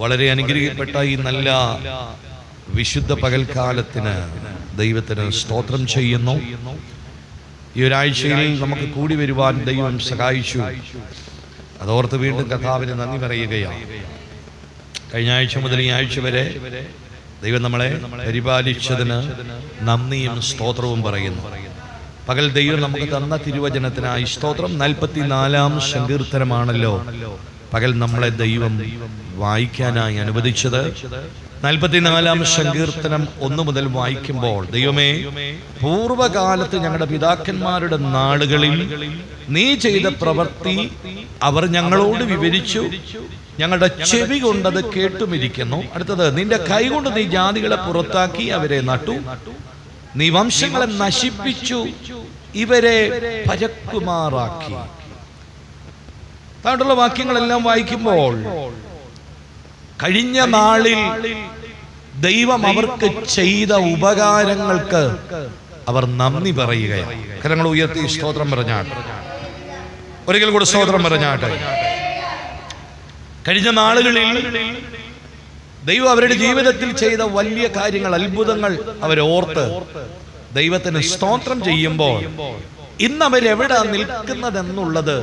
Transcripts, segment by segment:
വളരെ അനുഗ്രഹിക്കപ്പെട്ട ഈ നല്ല വിശുദ്ധ പകൽക്കാലത്തിന് ദൈവത്തിന് സ്തോത്രം ചെയ്യുന്നു. ഈ ഒരാഴ്ചയിൽ നമുക്ക് കൂടി വരുവാൻ ദൈവം സഹായിച്ചു. അതോർത്ത് വീണ്ടും കർത്താവിന് നന്ദി പറയുകയാണ്. കഴിഞ്ഞ ആഴ്ച മുതൽ ഈ ആഴ്ച വരെ ദൈവം നമ്മളെ പരിപാലിച്ചതിന് നന്ദിയും സ്തോത്രവും പറയുന്നു. പകൽ ദൈവം നമുക്ക് തന്ന തിരുവചനത്തിനായി സ്തോത്രം. 44-ാം സങ്കീർത്തനമാണല്ലോ പകൽ നമ്മളെ ദൈവം വായിക്കാനായി അനുവദിച്ചത്. 44-ാം സങ്കീർത്തനം 1 മുതൽ വായിക്കുമ്പോൾ, ദൈവമേ, പൂർവകാലത്ത് ഞങ്ങളുടെ പിതാക്കന്മാരുടെ നാളുകളിൽ നീ ചെയ്ത പ്രവൃത്തി അവർ ഞങ്ങളോട് വിവരിച്ചു, ഞങ്ങളുടെ ചെവി കൊണ്ടത് കേട്ടുമിരിക്കുന്നു. അടുത്തത്, നിന്റെ കൈകൊണ്ട് നീ ജാതികളെ പുറത്താക്കി അവരെ നട്ടു, നീ വംശങ്ങളെ നശിപ്പിച്ചു ഇവരെ പരക്കുമാറാക്കി. താഴെയുള്ള വാക്യങ്ങളെല്ലാം വായിക്കുമ്പോൾ കഴിഞ്ഞ നാളിൽ ദൈവം അവർക്ക് ചെയ്ത ഉപകാരങ്ങൾക്ക് അവർ നന്ദി പറയുകയാണ്. കരങ്ങൾ ഉയർത്തി സ്തോത്രം പറഞ്ഞാട്ടെ. ഒരിക്കൽ കൂടെ സ്തോത്രം പറഞ്ഞാട്ടെ. കഴിഞ്ഞ നാളുകളിൽ ദൈവം അവരുടെ ജീവിതത്തിൽ ചെയ്ത വലിയ കാര്യങ്ങൾ, അത്ഭുതങ്ങൾ അവരോർത്ത് ദൈവത്തിന് സ്തോത്രം ചെയ്യുമ്പോൾ ഇന്ന് അവരെവിടെ നിൽക്കുന്നതെന്നുള്ളത്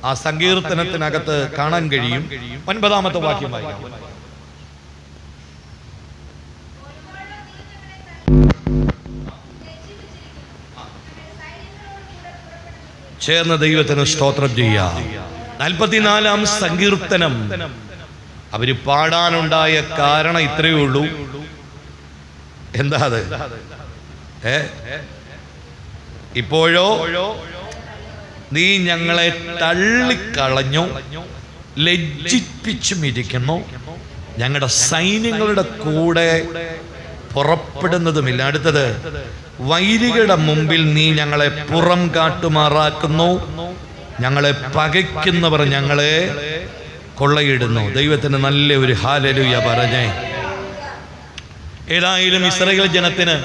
ആ സങ്കീർത്തനത്തിനകത്ത് കാണാൻ കഴിയും. 9-ാമത്തെ വാക്യം വായിക്കാം. ചേർന്ന് ദൈവത്തിന് സ്തോത്രം ചെയ്യാം. 44-ാം സങ്കീർത്തനം അവര് പാടാനുണ്ടായ കാരണം ഇത്രയേ ഉള്ളൂ. എന്താ അത്? ഇപ്പോഴോ നീ ഞങ്ങളെ തള്ളിക്കളഞ്ഞു, ലജ്ജിപ്പിച്ചുമിരിക്കുന്നു, ഞങ്ങളുടെ സൈന്യങ്ങളുടെ കൂടെ പുറപ്പെടുന്നതുമില്ല. അടുത്തത്, വൈരികളുടെ മുമ്പിൽ നീ ഞങ്ങളെ പുറം കാട്ടുമാറാക്കുന്നു, ഞങ്ങളെ പകയ്ക്കുന്നവർ ഞങ്ങളെ കൊള്ളയിടുന്നു. ദൈവത്തിന് നല്ല ഒരു ഹല്ലേലൂയ പറഞ്ഞേ. ഏതായാലും ഇസ്രായേൽ ജനത്തിന്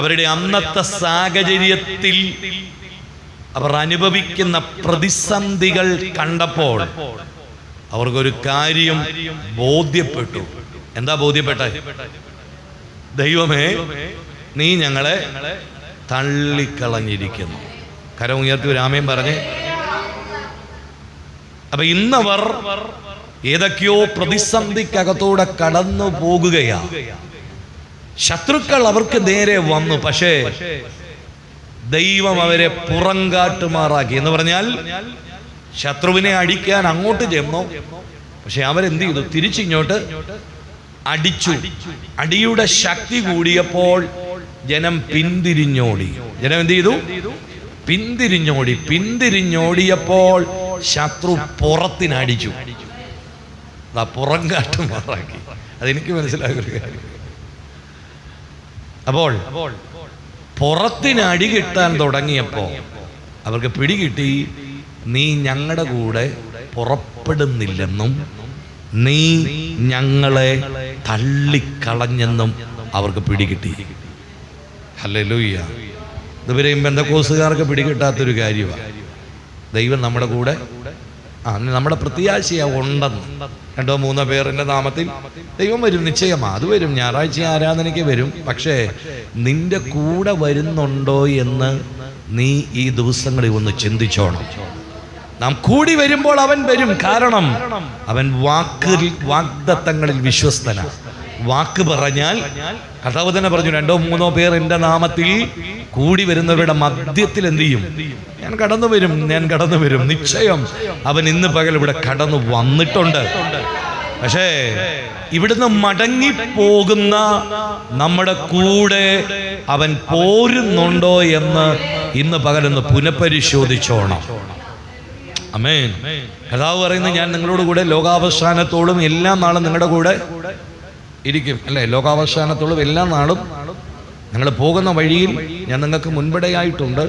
അവരുടെ അന്നത്തെ സാഹചര്യത്തിൽ അവർ അനുഭവിക്കുന്ന പ്രതിസന്ധികൾ കണ്ടപ്പോൾ അവർക്കൊരു കാര്യം ബോധ്യപ്പെട്ടു. എന്താ ബോധ്യപ്പെട്ടെ? ദൈവമേ, നീ ഞങ്ങളെ തള്ളിക്കളഞ്ഞിരിക്കുന്നു. കരം ഉയർത്തി ഒരു ആമേൻ പറഞ്ഞേ. അപ്പൊ ഇന്നവർ ഏതൊക്കെയോ പ്രതിസന്ധിക്കകത്തൂടെ കടന്നു പോകുകയാണ്. ശത്രുക്കൾ അവർക്ക് നേരെ വന്നു, പക്ഷേ ദൈവം അവരെ പുറങ്കാട്ടുമാറാക്കി. എന്ന് പറഞ്ഞാൽ ശത്രുവിനെ അടിക്കാൻ അങ്ങോട്ട് ചെന്നു, പക്ഷെ അവരെന്ത് ചെയ്തു? തിരിച്ചിങ്ങോട്ട് അടിച്ചു. അടിയുടെ ശക്തി കൂടിയപ്പോൾ ജനം പിന്തിരിഞ്ഞോടി. ജനം എന്ത് ചെയ്തു? പിന്തിരിഞ്ഞോടി. പിന്തിരിഞ്ഞോടിയപ്പോൾ ശത്രു പുറത്തിനടിച്ചു. പുറങ്കാട്ടുമാറാക്കി. അതെനിക്ക് മനസ്സിലായൊരു കാര്യം. അപ്പോൾ പുറത്തിനടി കിട്ടാൻ തുടങ്ങിയപ്പോൾ അവർക്ക് പിടികിട്ടി, നീ ഞങ്ങളുടെ കൂടെ പുറപ്പെടുന്നില്ലെന്നും നീ ഞങ്ങളെ തള്ളിക്കളഞ്ഞെന്നും അവർക്ക് പിടികിട്ടി. ഹല്ലേലൂയ. ഇതുവരെയും പെന്തക്കോസ്തുകാർക്ക് പിടികിട്ടാത്തൊരു കാര്യമാണ്. ദൈവം നമ്മുടെ കൂടെ, നമ്മുടെ പ്രത്യാശയാ ഉണ്ടെന്ന്. 2-3 പേരുടെ നാമത്തിൽ ദൈവം വരും, നിശ്ചയമാണ്. അത് വരും, ഞായറാഴ്ച ആരാധനയ്ക്ക് വരും. പക്ഷേ നിന്റെ കൂടെ വരുന്നുണ്ടോ എന്ന് നീ ഈ ദിവസങ്ങളിൽ ഒന്ന് ചിന്തിച്ചോണം. നാം കൂടി വരുമ്പോൾ അവൻ വരും. കാരണം അവൻ വാഗ്ദത്തങ്ങളിൽ വിശ്വസ്തനാണ്. വാക്ക് പറഞ്ഞാൽ, കർത്താവ് തന്നെ പറഞ്ഞു, 2-3 പേർ എൻ്റെ നാമത്തിൽ കൂടി വരുന്നവരുടെ മധ്യത്തിൽ എന്ത് ചെയ്യും? ഞാൻ കടന്നു വരും, ഞാൻ കടന്നു വരും. നിശ്ചയം അവൻ ഇന്ന് പകൽ ഇവിടെ കടന്നു വന്നിട്ടുണ്ട്. പക്ഷേ ഇവിടുന്ന് മടങ്ങിപ്പോകുന്ന നമ്മുടെ കൂടെ അവൻ പോരുന്നുണ്ടോ എന്ന് ഇന്ന് പകലൊന്ന് പുനഃപരിശോധിച്ചോണം. ആമേൻ. കർത്താവ് പറയുന്നത്, ഞാൻ നിങ്ങളോട് കൂടെ ലോകാവസാനത്തോളം എല്ലാ നാളും നിങ്ങളുടെ കൂടെ ഇരിക്കും. അല്ലേ? ലോകാവസാനത്തോളം എല്ലാ നാളും നിങ്ങൾ പോകുന്ന വഴിയിൽ ഞാൻ നിങ്ങൾക്ക് മുൻപടയായിട്ടുണ്ട്.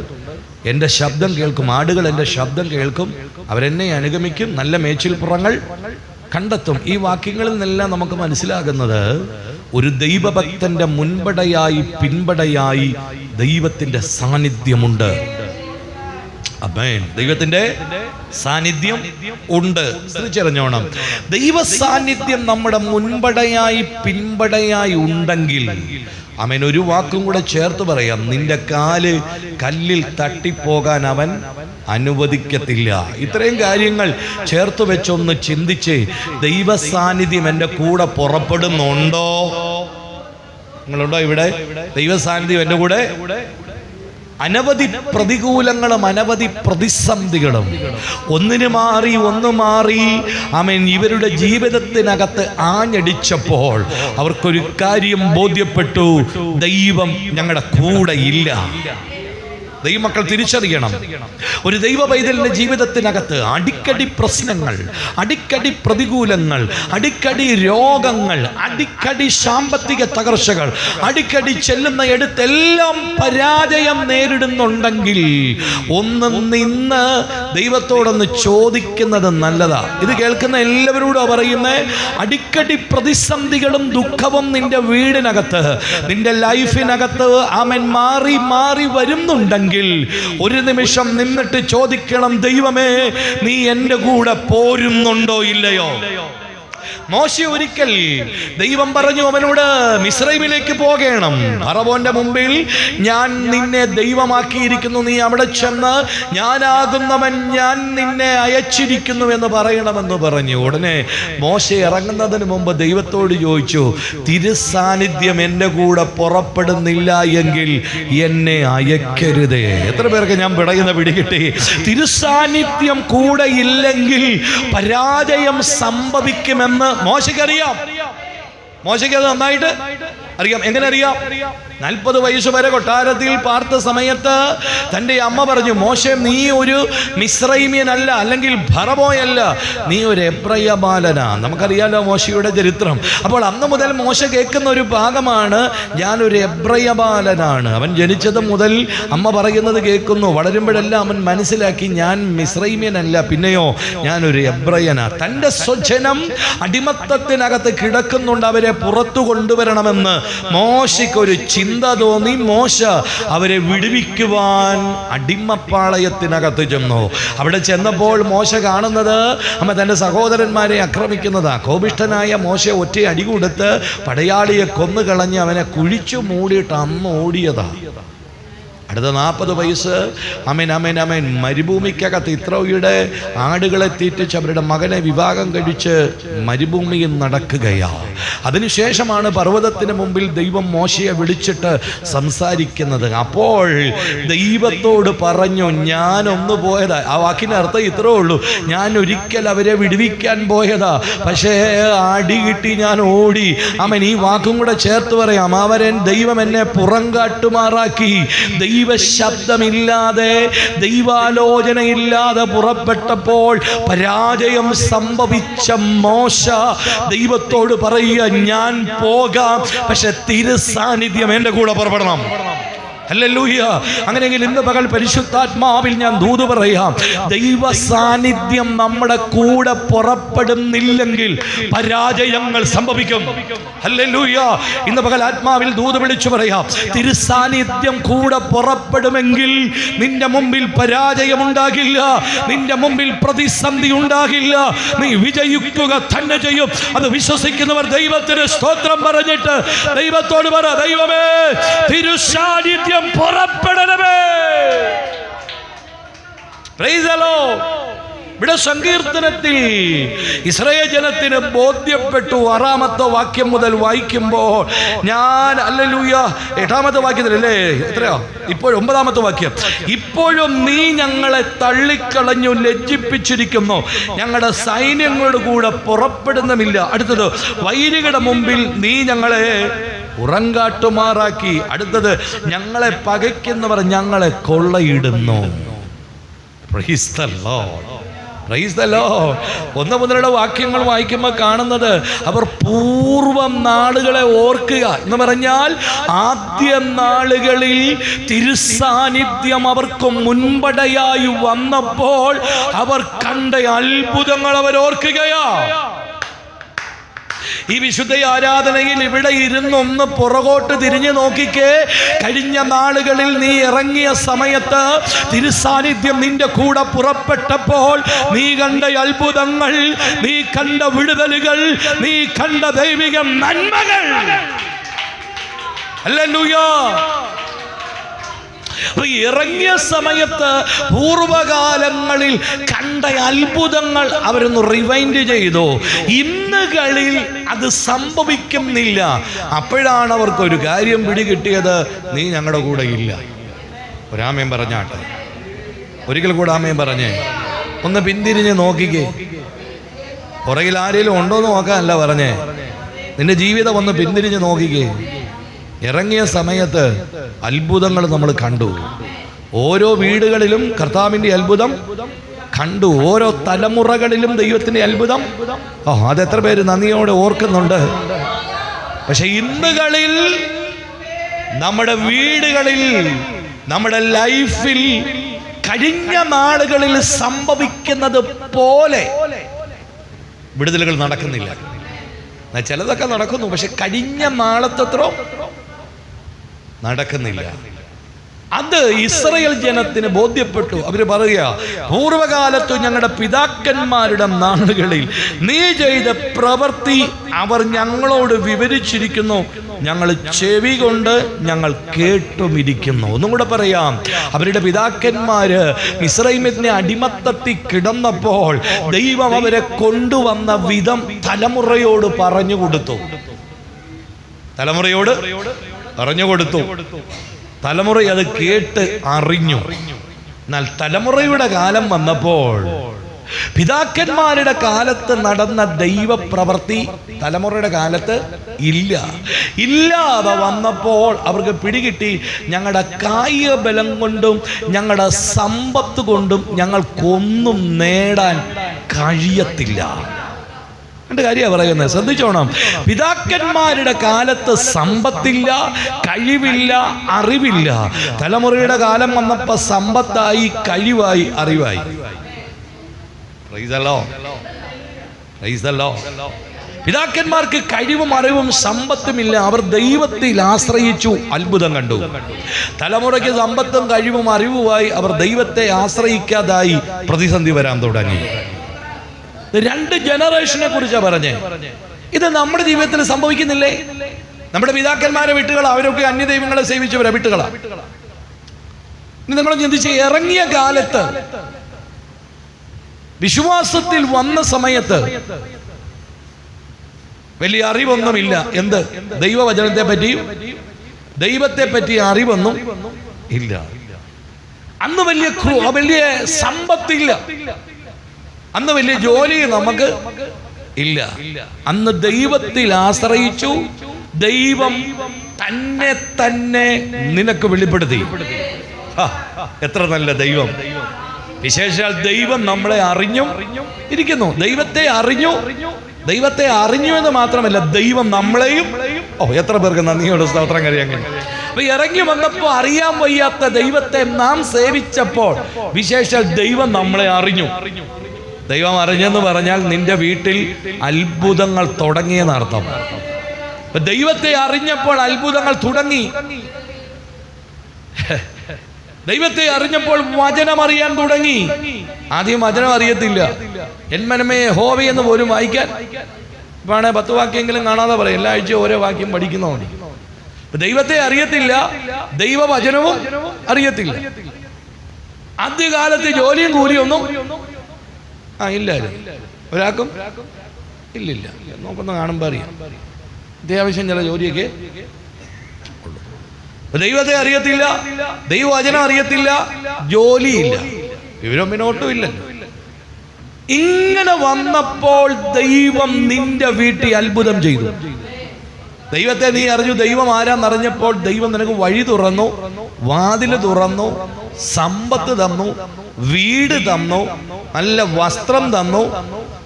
എൻ്റെ ശബ്ദം കേൾക്കും, ആടുകൾ എൻ്റെ ശബ്ദം കേൾക്കും, അവരെന്നെ അനുഗമിക്കും, നല്ല മേച്ചിൽപ്പുറങ്ങൾ കണ്ടെത്തും. ഈ വാക്യങ്ങളിൽ നിന്നെല്ലാം നമുക്ക് മനസ്സിലാകുന്നത്, ഒരു ദൈവഭക്തന്റെ മുൻപടയായി പിൻപടയായി ദൈവത്തിൻ്റെ സാന്നിധ്യമുണ്ട്. ആമേൻ. ദൈവത്തിന്റെ സാന്നിധ്യം ഉണ്ട്. ശ്രദ്ധിച്ചറിഞ്ഞോണം, ദൈവ സാന്നിധ്യം നമ്മുടെ മുൻപടയായി പിൻപടയായി ഉണ്ടെങ്കിൽ, ആമേൻ, ഒരു വാക്കും കൂടെ ചേർത്ത് പറയാം, നിന്റെ കാല് കല്ലിൽ തട്ടിപ്പോകാൻ അവൻ അനുവദിക്കത്തില്ല. ഇത്രയും കാര്യങ്ങൾ ചേർത്ത് വെച്ചൊന്ന് ചിന്തിച്ച്, ദൈവ സാന്നിധ്യം എൻ്റെ കൂടെ പുറപ്പെടുന്നുണ്ടോ? നിങ്ങളുണ്ടോ ഇവിടെ? ദൈവ സാന്നിധ്യം എൻ്റെ കൂടെ. അനവധി പ്രതികൂലങ്ങളും അനവധി പ്രതിസന്ധികളും ഒന്ന് മാറി ആമേൻ ഇവരുടെ ജീവിതത്തിനകത്ത് ആഞ്ഞടിച്ചപ്പോൾ അവർക്കൊരു കാര്യം ബോധ്യപ്പെട്ടു, ദൈവം ഞങ്ങളുടെ കൂടെ ഇല്ല. ദൈവമക്കൾ തിരിച്ചറിയണം, ഒരു ദൈവ പൈതലിന്റെ ജീവിതത്തിനകത്ത് അടിക്കടി പ്രശ്നങ്ങൾ, അടിക്കടി പ്രതികൂലങ്ങൾ, അടിക്കടി രോഗങ്ങൾ, അടിക്കടി സാമ്പത്തിക തകർച്ചകൾ, അടിക്കടി ചെല്ലുന്ന എടുത്തെല്ലാം പരാജയം നേരിടുന്നുണ്ടെങ്കിൽ ഒന്ന് നിന്ന് ദൈവത്തോടൊന്ന് ചോദിക്കുന്നത് നല്ലതാ. ഇത് കേൾക്കുന്ന എല്ലാവരോടും പറയുന്നേ, അടിക്കടി പ്രതിസന്ധികളും ദുഃഖവും നിന്റെ വീടിനകത്ത്, നിന്റെ ലൈഫിനകത്ത് ആമേൻ മാറി മാറി വരുന്നുണ്ടെങ്കിൽ ഒരു നിമിഷം നിന്നിട്ട് ചോദിക്കണം, ദൈവമേ, നീ എൻ്റെ കൂടെ പോരുന്നുണ്ടോ ഇല്ലയോ? മോശ ഒരിക്കൽ ദൈവം പറഞ്ഞു അവനോട് മിസ്രൈമിലേക്ക് പോകണം, ഫറവോന്റെ മുമ്പിൽ ഞാൻ നിന്നെ ദൈവമാക്കിയിരിക്കുന്നു, നീ അവിടെ ചെന്ന് ഞാനാകുന്നവൻ ഞാൻ നിന്നെ അയച്ചിരിക്കുന്നു എന്ന് പറയണമെന്ന് പറഞ്ഞു. ഉടനെ മോശ ഇറങ്ങുന്നതിന് മുമ്പ് ദൈവത്തോട് ചോദിച്ചു, തിരുസാന്നിധ്യം എൻ്റെ കൂടെ പുറപ്പെടുന്നില്ല എങ്കിൽ എന്നെ അയക്കരുതേ. എത്ര പേർക്ക് ഞാൻ പിടയുന്ന പിടികിട്ടി? തിരുസാന്നിധ്യം കൂടെ ഇല്ലെങ്കിൽ പരാജയം സംഭവിക്കുമെന്ന് മോശയ്ക്കറിയാം. മോശയ്ക്ക് അത് നന്നായിട്ട് അറിയാം. എങ്ങനെ അറിയാം? 40 വയസ്സ് വരെ കൊട്ടാരത്തിൽ പാർത്ത സമയത്ത് തൻ്റെ അമ്മ പറഞ്ഞു, മോശെ, നീ ഒരു മിസ്രൈമ്യനല്ല, അല്ലെങ്കിൽ ഫറവോയല്ല, നീ ഒരു എബ്രയ ബാലനാ. നമുക്കറിയാലോ മോശയുടെ ചരിത്രം. അപ്പോൾ അന്ന് മുതൽ മോശ കേൾക്കുന്ന ഒരു ഭാഗമാണ്, ഞാനൊരു എബ്രയ ബാലനാണ്. അവൻ ജനിച്ചത് മുതൽ അമ്മ പറയുന്നത് കേൾക്കുന്നു. വളരുമ്പോഴെല്ലാം അവൻ മനസ്സിലാക്കി, ഞാൻ മിസ്രൈമ്യനല്ല, പിന്നെയോ ഞാനൊരു എബ്രയനാ. തൻ്റെ സ്വജനം അടിമത്തത്തിനകത്ത് കിടക്കുന്നുണ്ട്, അവരെ പുറത്തു കൊണ്ടുവരണമെന്ന് മോശയ്ക്കൊരു ചിന്ത തോന്നി. മോശ അവരെ വിടുവിക്കുവാൻ അടിമപ്പാളയത്തിനകത്ത് ചെന്നു. അവിടെ ചെന്നപ്പോൾ മോശ കാണുന്നത് തൻ്റെ സഹോദരന്മാരെ ആക്രമിക്കുന്നതാ. കോപിഷ്ഠനായ മോശ ഒറ്റ അടി കൊടുത്ത് പടയാളിയെ കൊന്നുകളഞ്ഞ് അവനെ കുഴിച്ചു മൂടിയിട്ട് അന്ന് ഓടിയതാ. അടുത്ത 40 വയസ്സ് അമേൻ മരുഭൂമിക്കകത്ത് ഇത്രോയുടെ ആടുകളെ തീറ്റിച്ച് അവരുടെ മകനെ വിവാഹം കഴിച്ച് മരുഭൂമിയിൽ നടക്കുകയാണ്. അതിനുശേഷമാണ് പർവ്വതത്തിന് മുമ്പിൽ ദൈവം മോശയെ വിളിച്ചിട്ട് സംസാരിക്കുന്നത്. അപ്പോൾ ദൈവത്തോട് പറഞ്ഞു, ഞാനൊന്ന് പോയതാ. ആ വാക്കിൻ്റെ അർത്ഥം ഇത്രേ ഉള്ളൂ, ഞാൻ ഒരിക്കൽ അവരെ വിടുവിക്കാൻ പോയതാ, പക്ഷേ അടി കിട്ടി ഞാൻ ഓടി. ആമേൻ. ഈ വാക്കും കൂടെ ചേർത്ത് പറയാം, അവരൻ ദൈവം എന്നെ പുറങ്കാട്ടുമാറാക്കി. ദൈവ ശബ്ദമില്ലാതെ, ദൈവാലോചനയില്ലാതെ പുറപ്പെട്ടപ്പോൾ പരാജയം സംഭവിച്ച മോശ ദൈവത്തോട് പറയുക, ഞാൻ പോകാം, പക്ഷെ തിരുസാന്നിധ്യം എൻ്റെ കൂടെ പുറപ്പെടണം. ഹല്ലേലൂയ. അങ്ങനെയെങ്കിൽ ഇന്ന് പകൽ പരിശുദ്ധാത്മാവിൽ ഞാൻ ദൂത് പറയാം, ദൈവ സാന്നിധ്യം നമ്മുടെ കൂടെ പുറപ്പെടുന്നില്ലെങ്കിൽ പരാജയങ്ങൾ സംഭവിക്കും. ഹല്ലേലൂയ. ഇന്ന് പകൽ ആത്മാവിൽ ദൂത് വിളിച്ചു പറയാം, തിരുസാന്നിധ്യം കൂടെ പുറപ്പെടുമെങ്കിൽ നിന്റെ മുമ്പിൽ പരാജയം ഉണ്ടാകില്ല, നിന്റെ മുമ്പിൽ പ്രതിസന്ധി ഉണ്ടാകില്ല, നീ വിജയിക്കുക തന്നെ ചെയ്യും. അത് വിശ്വസിക്കുന്നവർ ദൈവത്തിന് സ്തോത്രം പറഞ്ഞിട്ട് ദൈവത്തോട് പറ, ദൈവമേ, തിരുസാന്നിധ്യം പുറപ്പെടണമേ. Praise the Lord. ഇവിടെ സങ്കീർത്തനത്തിൽ ഇസ്രായേൽ ജനത്തിന് ബോധ്യപ്പെട്ടു. 6-ാമത്തെ വാക്യം മുതൽ വായിക്കുമ്പോൾ ഞാൻ ഹല്ലേലൂയ 8-ാമത്തെ വാക്യത്തിലല്ലേ, എത്രയോ ഇപ്പോൾ 9-ാമത്തെ വാക്യം, ഇപ്പോഴും നീ ഞങ്ങളെ തള്ളിക്കളഞ്ഞു, ലജ്ജിപ്പിച്ചിരിക്കുന്നു, ഞങ്ങളുടെ സൈന്യങ്ങളുടെ കൂടെ പുറപ്പെടുന്നുമില്ല. അടുത്തത്, വൈരികളുടെ മുമ്പിൽ നീ ഞങ്ങളെ ഉറങ്കാട്ടുമാറാക്കി. അടുത്തത്, ഞങ്ങളെ പകയ്ക്കുന്നവർ ഞങ്ങളെ കൊള്ളയിടുന്നു. Praise the Lord. Praise the Lord. 1 മുതലുള്ള വാക്യങ്ങൾ വായിക്കുമ്പോൾ കാണുന്നത്, അവർ പൂർവം നാളുകളെ ഓർക്കുക എന്ന് പറഞ്ഞാൽ ആദ്യ നാളുകളിൽ തിരുസാന്നിധ്യം അവർക്ക് മുൻപടയായി വന്നപ്പോൾ അവർ കണ്ട അത്ഭുതങ്ങൾ അവർ ഓർക്കുകയാ. ഈ വിശുദ്ധ ആരാധനയിൽ ഇവിടെ ഇരുന്നൊന്ന് പുറകോട്ട് തിരിഞ്ഞു നോക്കിക്കേ. കഴിഞ്ഞ നാളുകളിൽ നീ ഇറങ്ങിയ സമയത്ത് തിരുസാന്നിധ്യം നിന്റെ കൂടെ പുറപ്പെട്ടപ്പോൾ നീ കണ്ട അത്ഭുതങ്ങൾ, നീ കണ്ട വിടുതലുകൾ, നീ കണ്ട ദൈവിക നന്മകൾ. ഹല്ലേലൂയ. ഇറങ്ങിയ സമയത്ത് പൂർവകാലങ്ങളിൽ കണ്ട അത്ഭുതങ്ങൾ അവരൊന്ന് റിവൈൻഡ് ചെയ്തു. ഇന്നുകളിൽ അത് സംഭവിക്കുന്നില്ല. അപ്പോഴാണ് അവർക്കൊരു കാര്യം പിടികിട്ടിയത്, നീ ഞങ്ങളുടെ കൂടെ ഇല്ല. ഒരാമയും പറഞ്ഞാട്ടെ, ഒരിക്കൽ കൂടെ ആമയും പറഞ്ഞേ. ഒന്ന് പിന്തിരിഞ്ഞ് നോക്കിക്കേ. പുറകിൽ ആരെങ്കിലും ഉണ്ടോന്ന് നോക്കാനല്ല പറഞ്ഞേ, നിന്റെ ജീവിതം ഒന്ന് പിന്തിരിഞ്ഞ് നോക്കിക്കേ. ഇറങ്ങിയ സമയത്ത് അത്ഭുതങ്ങൾ നമ്മൾ കണ്ടു. ഓരോ വീടുകളിലും കർത്താവിൻ്റെ അത്ഭുതം കണ്ടു. ഓരോ തലമുറകളിലും ദൈവത്തിൻ്റെ അത്ഭുതം. അതെത്ര പേര് നന്ദിയോടെ ഓർക്കുന്നുണ്ട്. പക്ഷെ ഇന്നുകളിൽ നമ്മുടെ വീടുകളിൽ, നമ്മുടെ ലൈഫിൽ കഴിഞ്ഞ നാളുകളിൽ സംഭവിക്കുന്നത് പോലെ വിടുതലുകൾ നടക്കുന്നില്ല. ചിലതൊക്കെ നടക്കുന്നു, പക്ഷെ കഴിഞ്ഞ നാളത്തത്രോ നടക്കുന്നില്ല. അത് ഇസ്രായേൽ ജനത്തിന് ബോധ്യപ്പെട്ടു. അവര് പറയുക, പൂർവകാലത്തു ഞങ്ങളുടെ പിതാക്കന്മാരുടെ നാളുകളിൽ നീ ചെയ്ത പ്രവൃത്തി അവർ ഞങ്ങളോട് വിവരിച്ചിരിക്കുന്നു, ഞങ്ങൾ ചെവി കൊണ്ട് ഞങ്ങൾ കേട്ടുമിരിക്കുന്നു. ഒന്നും കൂടെ പറയാം, അവരുടെ പിതാക്കന്മാര് മിസ്രയീമിന്റെ അടിമത്തത്തിൽ കിടന്നപ്പോൾ ദൈവം അവരെ കൊണ്ടുവന്ന വിധം തലമുറയോട് പറഞ്ഞു കൊടുത്തു. തലമുറയോട് പറഞ്ഞു കൊടുത്തു. തലമുറ അത് കേട്ട് അറിഞ്ഞു. എന്നാൽ തലമുറയുടെ കാലം വന്നപ്പോൾ പിതാക്കന്മാരുടെ കാലത്ത് നടന്ന ദൈവപ്രവൃത്തി തലമുറയുടെ കാലത്ത് ഇല്ലാതെ വന്നപ്പോൾ അവർക്ക് പിടികിട്ടി, ഞങ്ങളുടെ കായിക ബലം കൊണ്ടും ഞങ്ങളുടെ സമ്പത്ത് കൊണ്ടും ഞങ്ങൾക്കൊന്നും നേടാൻ കഴിയത്തില്ല. കാര്യമാണ് പറയുന്നത്, ശ്രദ്ധിച്ചോണം. പിതാക്കന്മാരുടെ കാലത്ത് സമ്പത്തില്ല, കഴിവില്ല, അറിവില്ല. തലമുറയുടെ കാലം വന്നപ്പോ സമ്പത്തായി, കഴിവായി, അറിവായി. പിതാക്കന്മാർക്ക് കഴിവും അറിവും സമ്പത്തുമില്ല. അവർ ദൈവത്തിൽ ആശ്രയിച്ചു, അത്ഭുതം കണ്ടു. തലമുറയ്ക്ക് സമ്പത്തും കഴിവും അറിവുമായി, അവർ ദൈവത്തെ ആശ്രയിക്കാതായി, പ്രതിസന്ധി വരാൻ തുടങ്ങി. രണ്ട് ജനറേഷനെ കുറിച്ചാണ് പറഞ്ഞേ. ഇത് നമ്മുടെ ജീവിതത്തിൽ സംഭവിക്കുന്നില്ലേ? നമ്മുടെ പിതാക്കന്മാരെ വിട്ടുകളാ, അവരൊക്കെ അന്യദൈവങ്ങളെ സേവിച്ചവരെ വിട്ടുകളാ. ഇനി നമ്മൾ ചിന്തിച്ച്, ഇറങ്ങിയ കാലത്ത് വിശ്വാസത്തിൽ വന്ന സമയത്ത് വലിയ അറിവൊന്നുമില്ല. എന്ത്? ദൈവവചനത്തെ പറ്റിയും ദൈവത്തെ പറ്റി അറിവൊന്നും ഇല്ല. അന്ന് വലിയ സമ്പത്തില്ല, അന്ന് വലിയ ജോലി നമുക്ക് ഇല്ല. അന്ന് ദൈവത്തിൽ ആശ്രയിച്ചു. ദൈവം തന്നെ നിനക്ക് വെളിപ്പെടുത്തി. എത്ര നല്ല ദൈവം! വിശേഷാൽ ദൈവം നമ്മളെ അറിഞ്ഞു ഇരിക്കുന്നു. ദൈവത്തെ അറിഞ്ഞു എന്ന് മാത്രമല്ല, ദൈവം നമ്മളെയും. എത്ര പേർക്ക് നന്ദിയോട് സ്തോത്രം കഴിയാൻ കഴിയും. അപ്പൊ ഇറങ്ങി വന്നപ്പോ അറിയാൻ വയ്യാത്ത ദൈവത്തെ നാം സേവിച്ചപ്പോൾ വിശേഷാൽ ദൈവം നമ്മളെ അറിഞ്ഞു. ദൈവം അറിഞ്ഞെന്ന് പറഞ്ഞാൽ നിന്റെ വീട്ടിൽ അത്ഭുതങ്ങൾ തുടങ്ങിയെന്നർത്ഥം. ദൈവത്തെ അറിഞ്ഞപ്പോൾ അത്ഭുതങ്ങൾ തുടങ്ങി. ദൈവത്തെ അറിഞ്ഞപ്പോൾ വചനം അറിയാൻ തുടങ്ങി. ആദ്യം വചനം അറിയത്തില്ല. എന്മനമേ യഹോവേ എന്ന് പോലും വായിക്കാൻ വേണേ 10 വാക്യെങ്കിലും കാണാതെ പറയും. എല്ലാ ആഴ്ചയും ഓരോ വാക്യം പഠിക്കുന്നതുകൊണ്ട് ദൈവത്തെ അറിയത്തില്ല, ദൈവവചനവും അറിയത്തില്ല. ആദ്യകാലത്ത് ജോലിയും കൂലിയൊന്നും ഇല്ലായിരുന്നു. ഒരാൾക്കും ഇല്ലില്ല. നോക്കുന്ന കാണുമ്പോൾ അറിയാം, അത്യാവശ്യം ചില ജോലിയൊക്കെ ഉള്ളൂ. ദൈവത്തെ അറിയത്തില്ല, ദൈവവചനം അറിയത്തില്ല, ജോലിയില്ല, വിവരം പിന്നെ ഒട്ടും ഇല്ലല്ലോ. ഇങ്ങനെ വന്നപ്പോൾ ദൈവം നിന്റെ വീട്ടിൽ അത്ഭുതം ചെയ്തു. ദൈവത്തെ നീ അറിഞ്ഞു, ദൈവം ആരാന്നറിഞ്ഞപ്പോൾ ദൈവം നിനക്ക് വഴി തുറന്നു, വാതില് തുറന്നു, സമ്പത്ത് തന്നു, വീട് തന്നു, നല്ല വസ്ത്രം തന്നു,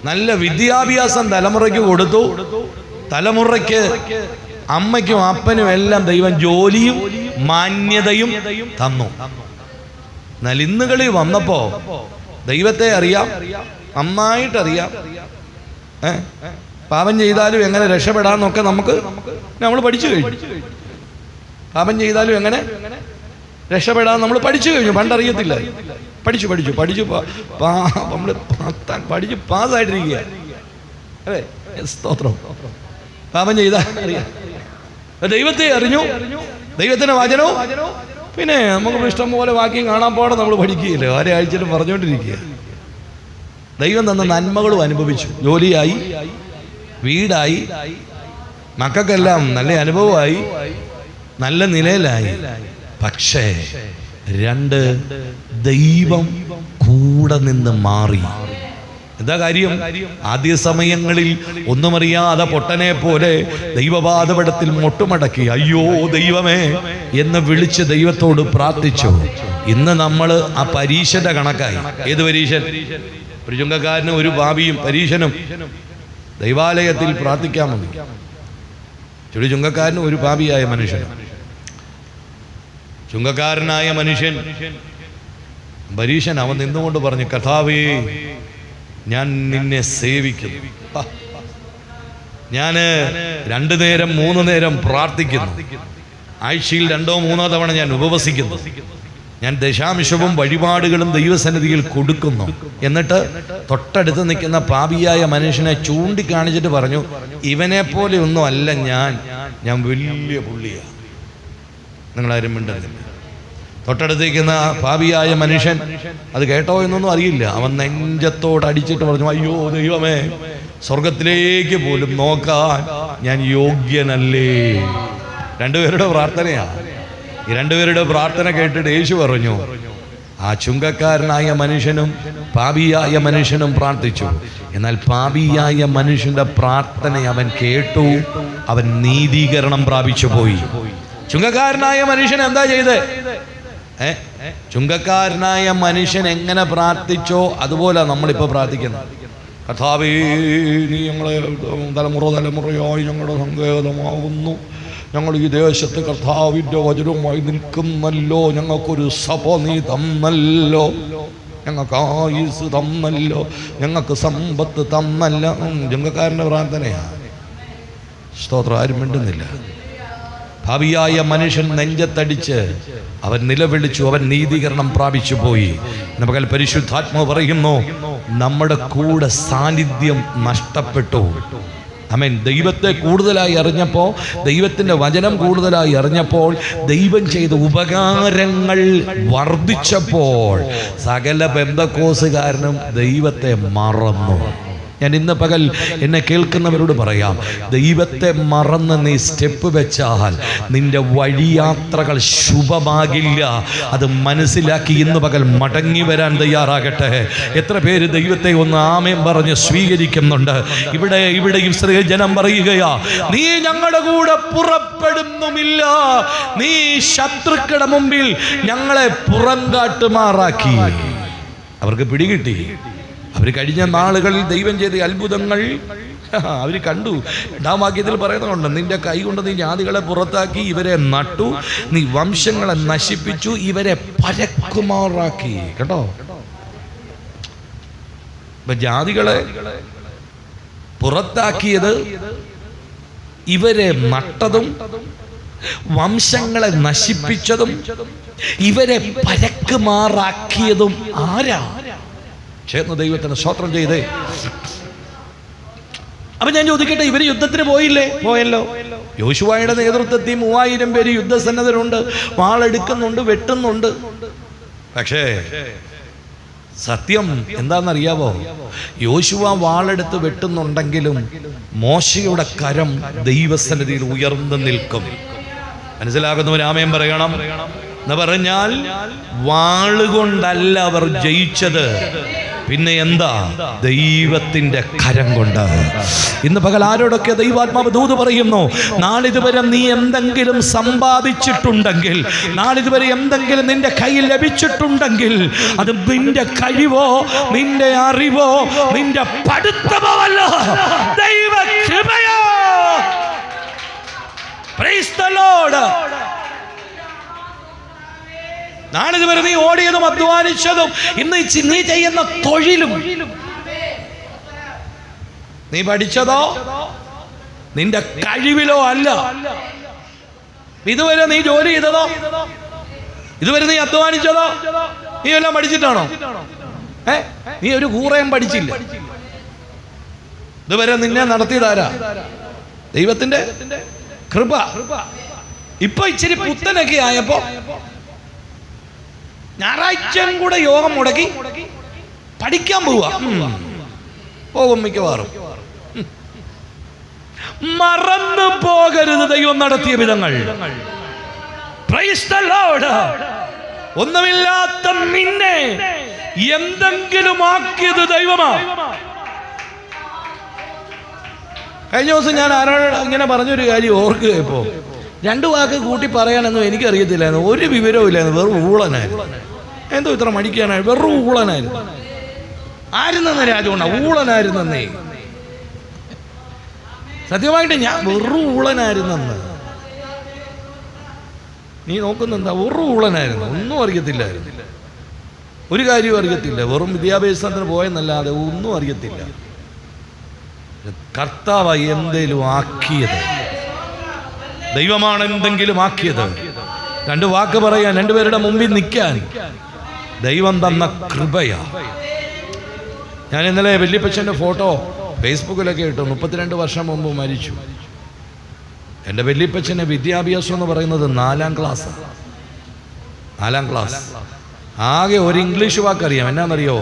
നല്ല വിദ്യാഭ്യാസം തലമുറയ്ക്ക് കൊടുത്തു. തലമുറയ്ക്ക് അമ്മയ്ക്കും അപ്പനും എല്ലാം ദൈവം ജോലിയും മാന്യതയും തന്നു. എന്നാൽ ഇന്നുകളിൽ വന്നപ്പോ ദൈവത്തെ അറിയാം, നന്നായിട്ടറിയാം, പാപം ചെയ്താലും എങ്ങനെ രക്ഷപ്പെടാമെന്നൊക്കെ നമ്മൾ പഠിച്ചു കഴിഞ്ഞു. പാപം ചെയ്താലും എങ്ങനെ രക്ഷപ്പെടാൻ നമ്മൾ പഠിച്ചു കഴിഞ്ഞു. പണ്ടറിയത്തില്ല. പഠിച്ചു നമ്മൾ പഠിച്ച് പാസ്സായിട്ടിരിക്കുക. അതെ, സ്തോത്രം. പാപം ചെയ്താൽ അറിയാം. ദൈവത്തെ അറിഞ്ഞു, ദൈവത്തിന്റെ വചനവും, പിന്നെ നമുക്ക് ഇഷ്ടം പോലെ വാക്യം കാണാൻ പാടെ നമ്മൾ പഠിക്കുകയില്ല. ഓരോ ആഴ്ചയിലും പറഞ്ഞുകൊണ്ടിരിക്കുക. ദൈവം തന്ന നന്മകളും അനുഭവിച്ചു. ജോലിയായി, വീടായി, മക്കൾക്കെല്ലാം നല്ല അനുഭവമായി, നല്ല നിലയിലായി. പക്ഷേ ദൈവം കൂടെ നിന്ന് മാറി. എന്താ കാര്യം? ആദ്യ സമയങ്ങളിൽ ഒന്നുമറിയാതെ പൊട്ടനെ പോലെ ദൈവപാദപീഠത്തിൽ മുട്ടുമടക്കി അയ്യോ ദൈവമേ എന്ന് വിളിച്ച് ദൈവത്തോട് പ്രാർത്ഥിച്ചു. ഇന്ന് നമ്മൾ ആ പരീക്ഷന്റെ കണക്കായി. ഏത് പരീക്ഷൻ? ഒരു ചുങ്കക്കാരനും ഒരു പാപിയും പരീക്ഷനും ദൈവാലയത്തിൽ പ്രാർത്ഥിക്കാമെന്ന്. ചുങ്കക്കാരനും ഒരു പാപിയായ മനുഷ്യനും. ചുങ്കക്കാരനായ മനുഷ്യൻ പരീക്ഷൻ അവൻ നിന്നുകൊണ്ട് പറഞ്ഞു, കർത്താവേ ഞാൻ നിന്നെ സേവിക്കുന്നു, ഞാൻ 2 നേരം 3 നേരം പ്രാർത്ഥിക്കുന്നു, ആഴ്ചയിൽ 2 or 3 തവണ ഞാൻ ഉപവസിക്കുന്നു, ഞാൻ ദശാംശവും വഴിപാടുകളും ദൈവസന്നിധിയിൽ കൊടുക്കുന്നു. എന്നിട്ട് തൊട്ടടുത്ത് നിൽക്കുന്ന പാപിയായ മനുഷ്യനെ ചൂണ്ടിക്കാണിച്ചിട്ട് പറഞ്ഞു, ഇവനെ പോലെ ഒന്നും അല്ല ഞാൻ വലിയ പുള്ളിയാണ്. നിങ്ങളാരും മിണ്ടുന്നില്ല. തൊട്ടടുത്തേക്കുന്ന പാപിയായ മനുഷ്യൻ അത് കേട്ടോ എന്നൊന്നും അറിയില്ല. അവൻ നെഞ്ചത്തോട് അടിച്ചിട്ട് പറഞ്ഞു, അയ്യോ ദൈവമേ, സ്വർഗത്തിലേക്ക് പോലും നോക്കാൻ ഞാൻ യോഗ്യനല്ലേ. 2 പേരുടെ പ്രാർത്ഥനയാണ്. ഈ 2 പേരുടെ പ്രാർത്ഥന കേട്ടിട്ട് യേശു പറഞ്ഞു, ആ ചുങ്കക്കാരനായ മനുഷ്യനും പാപിയായ മനുഷ്യനും പ്രാർത്ഥിച്ചു. എന്നാൽ പാപിയായ മനുഷ്യന്റെ പ്രാർത്ഥന അവൻ കേട്ടു, അവൻ നീതീകരണം പ്രാപിച്ചു പോയി. ചുങ്കക്കാരനായ മനുഷ്യൻ എന്താ ചെയ്ത്? ചുങ്കക്കാരനായ മനുഷ്യൻ എങ്ങനെ പ്രാർത്ഥിച്ചോ അതുപോലെ നമ്മളിപ്പോ പ്രാർത്ഥിക്കുന്നത്. കർത്താവേ, നീ ഞങ്ങളെ തലമുറയായി ഞങ്ങളുടെ സങ്കേതമാകുന്നു. ഞങ്ങൾ ഈ ദേശത്ത് കർത്താവിൻ്റെ വചനവുമായി നിൽക്കുന്നല്ലോ. ഞങ്ങൾക്കൊരു സഭ നീ തന്നല്ലോ, ഞങ്ങൾക്ക് ആയുസ് തന്നല്ലോ, ഞങ്ങൾക്ക് സമ്പത്ത് തന്നല്ല. ചുങ്കക്കാരൻ്റെ പ്രാർത്ഥനയാണ്. സ്തോത്രം. ആരും മിണ്ടുന്നില്ല. ഭാവിയായ മനുഷ്യൻ നെഞ്ചത്തടിച്ച് അവൻ നിലവിളിച്ചു, അവൻ നീതീകരണം പ്രാപിച്ചു പോയി. നമുക്ക് പരിശുദ്ധാത്മാവ് പറയുന്നു, നമ്മുടെ കൂടെ സാന്നിധ്യം നഷ്ടപ്പെട്ടു. ആമേൻ. ദൈവത്തെ കൂടുതലായി അറിഞ്ഞപ്പോൾ, ദൈവത്തിൻ്റെ വചനം കൂടുതലായി അറിഞ്ഞപ്പോൾ, ദൈവം ചെയ്ത ഉപകാരങ്ങൾ വർദ്ധിച്ചപ്പോൾ സകല പെന്തക്കോസുകാരനും ദൈവത്തെ മറന്നു. ഞാൻ ഇന്ന് പകൽ എന്നെ കേൾക്കുന്നവരോട് പറയാം, ദൈവത്തെ മറന്ന് നീ സ്റ്റെപ്പ് വെച്ചാൽ നിന്റെ വഴിയാത്രകൾ ശുഭമാകില്ല. അത് മനസ്സിലാക്കി ഇന്ന് പകൽ മടങ്ങി വരാൻ തയ്യാറാകട്ടെ. എത്ര പേര് ദൈവത്തെ ഒന്ന് ആമേൻ പറഞ്ഞ് സ്വീകരിക്കുന്നുണ്ട്? ഇവിടെ ഇസ്രായേൽ ജനം പറയുകയാ, നീ ഞങ്ങളുടെ കൂടെ പുറപ്പെടുന്നുമില്ല, നീ ശത്രുക്കളുടെ മുമ്പിൽ ഞങ്ങളെ പുറങ്കാട്ടുമാറാക്കി. അവർക്ക് പിടികിട്ടി. അവർ കഴിഞ്ഞ നാളുകളിൽ ദൈവം ചെയ്ത അത്ഭുതങ്ങൾ അവർ കണ്ടു. 2-ാം വാക്യത്തിൽ പറയുന്നുണ്ട്, നിന്റെ കൈ കൊണ്ട് നീ ജാതികളെ പുറത്താക്കി, ഇവരെ നട്ടു, നീ വംശങ്ങളെ നശിപ്പിച്ചു, ഇവരെ പരക്കുമാറാക്കി. കേട്ടോ, ഇപ്പൊ ജാതികളെ പുറത്താക്കിയത്, ഇവരെ നട്ടതും വംശങ്ങളെ നശിപ്പിച്ചതും ഇവരെ പരക്കുമാറാക്കിയതും ആരാ? ചേർന്ന് ദൈവത്തിന് സ്തോത്രം ചെയ്തേ. അപ്പൊ ഞാൻ ചോദിക്കട്ടെ, ഇവര് യുദ്ധത്തിന് പോയല്ലോ. യോശുവയുടെ നേതൃത്വത്തിൽ 3000 പേര് യുദ്ധസന്നദ്ധരുണ്ട്, വാളെടുക്കുന്നുണ്ട്, വെട്ടുന്നുണ്ട്. പക്ഷേ സത്യം എന്താണെന്നറിയാവോ? യോശുവ വാളെടുത്ത് വെട്ടുന്നുണ്ടെങ്കിലും മോശയുടെ കരം ദൈവസന്നിധിയിൽ ഉയർന്നു നിൽക്കും. മനസ്സിലാകുന്നവർ ആമേൻ പറയണം. എന്ന് പറഞ്ഞാൽ വാളുകൊണ്ടല്ല അവർ ജയിച്ചത്, പിന്നെ എന്താ? ദൈവത്തിന്റെ കരം കൊണ്ട്. ഇന്ന് പകൽ ആരോടൊക്കെ ദൈവാത്മാവ് ദൂത് പറയുന്നു, നാളിതുവരെ നീ എന്തെങ്കിലും സമ്പാദിച്ചിട്ടുണ്ടെങ്കിൽ, നാളിതുവരെ എന്തെങ്കിലും നിന്റെ കയ്യിൽ ലഭിച്ചിട്ടുണ്ടെങ്കിൽ, അത് നിന്റെ കഴിവോ നിന്റെ അറിവോ നിന്റെ പഠിത്തമോ അല്ല, ദൈവ കൃപയോ. Price the Lord. നാളിതുവരെ നീ ഓടിയതും അധ്വാനിച്ചതും, ഇന്ന് നീ ചെയ്യുന്ന തൊഴിലും, നീ പഠിച്ചതോ നിന്റെ കഴിവിലോ അല്ല. ഇതുവരെ നീ ജോലി ചെയ്തതോ, ഇതുവരെ നീ അധ്വാനിച്ചതോ, നീ എല്ലാം പഠിച്ചിട്ടാണോ? നീ ഒരു കൂറയും പഠിച്ചില്ല. ഇതുവരെ നിന്നെ നടത്തിയതാരാ? ദൈവത്തിന്റെ കൃപ. ഇപ്പൊ ഇച്ചിരി പുത്തനൊക്കെ ആയപ്പോ ഞായറാഴ്ചയും കൂടെ യോഗം മുടക്കി പഠിക്കാൻ പോകും മിക്കവാറും. മറന്നു പോകരുത് ദൈവം നടത്തിയ വിധങ്ങൾ. Price the Lord. ഒന്നുമില്ലാത്ത നിന്നെ എന്തെങ്കിലും ആക്കിയത് ദൈവമാ. കഴിഞ്ഞ ദിവസം ഞാൻ ആരോട് ഇങ്ങനെ പറഞ്ഞൊരു കാര്യം ഓർക്കുക. ഇപ്പോ 2 വാക്ക് കൂട്ടി പറയാനൊന്നും എനിക്കറിയത്തില്ലായിരുന്നു. ഒരു വിവരവും ഇല്ലായിരുന്നു. വെറും ഊളനായിരുന്നു. എന്തോ ഇത്ര മടിക്കാനായിരുന്നു. വെറും ഊളനായിരുന്നു. ആയിരുന്നെന്ന് രാജകൊണ്ട ഊളനായിരുന്നേ. സത്യമായിട്ട് ഞാൻ വെറും ഊളനായിരുന്നെന്ന്. നീ നോക്കുന്നെന്താ? വെറും ഊളനായിരുന്നു. ഒന്നും അറിയത്തില്ലായിരുന്നു. ഒരു കാര്യവും അറിയത്തില്ല. വെറും വിദ്യാഭ്യാസത്തിന് പോയെന്നല്ലാതെ ഒന്നും അറിയത്തില്ല. കർത്താവ് എന്തെങ്കിലും ആക്കിയത്, ദൈവമാണ് എന്തെങ്കിലും ആക്കിയത്. 2 വാക്ക് പറയാൻ, 2 പേരുടെ മുമ്പിൽ നിൽക്കാൻ ദൈവം തന്ന കൃപയാ. ഞാൻ ഇന്നലെ വല്യപ്പച്ചൻ്റെ ഫോട്ടോ ഫേസ്ബുക്കിലൊക്കെ ഇട്ടു. 32 വർഷം മുമ്പ് മരിച്ചു. എൻ്റെ വല്യപ്പച്ചൻ്റെ വിദ്യാഭ്യാസം എന്ന് പറയുന്നത് 4ാം ക്ലാസ്. 4ാം ക്ലാസ്. ആകെ ഒരു ഇംഗ്ലീഷ് വാക്കറിയാം. എന്നാന്നറിയോ?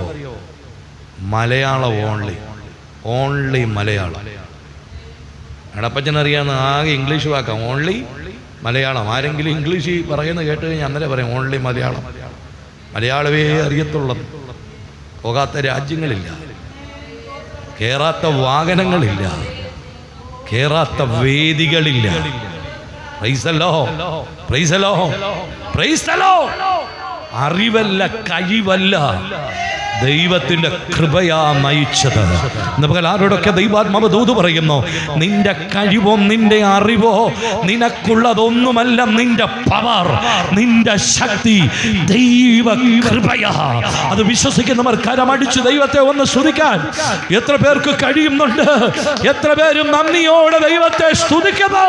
മലയാളം. ഓൺലി മലയാളം. എടപ്പച്ചനറിയാവുന്ന ആകെ ഇംഗ്ലീഷ് വാക്കാം. ഓൺലി മലയാളം. ആരെങ്കിലും ഇംഗ്ലീഷ് പറയുന്നത് കേട്ട് കഴിഞ്ഞാൽ അന്നേരം പറയും ഓൺലി മലയാളം. മലയാളമേ അറിയത്തുള്ളത്. പോകാത്ത രാജ്യങ്ങളില്ല, കേറാത്ത വാഹനങ്ങളില്ല, കേറാത്ത വേദികളില്ല. Praise the Lord, praise the Lord, praise the Lord. അറിവല്ല, കഴിവല്ല, ദൈവത്തിന്റെ കൃപയാ നയിച്ചത്. ആരോടൊക്കെ ദൈവാത്മാവ് ദൂത് പറയുന്നു, നിന്റെ കഴിവോ നിന്റെ അറിവോ നിനക്കുള്ളതൊന്നുമല്ല. നിന്റെ പവർ, നിന്റെ ശക്തി ദൈവ കൃപയാ. അത് വിശ്വസിക്കുന്നവർ കരമടിച്ച് ദൈവത്തെ ഒന്ന് സ്തുതിക്കാൻ എത്ര പേർക്ക് കഴിയുന്നുണ്ട്? എത്ര പേരും നന്ദിയോടെ ദൈവത്തെ സ്തുതിക്കുന്നു?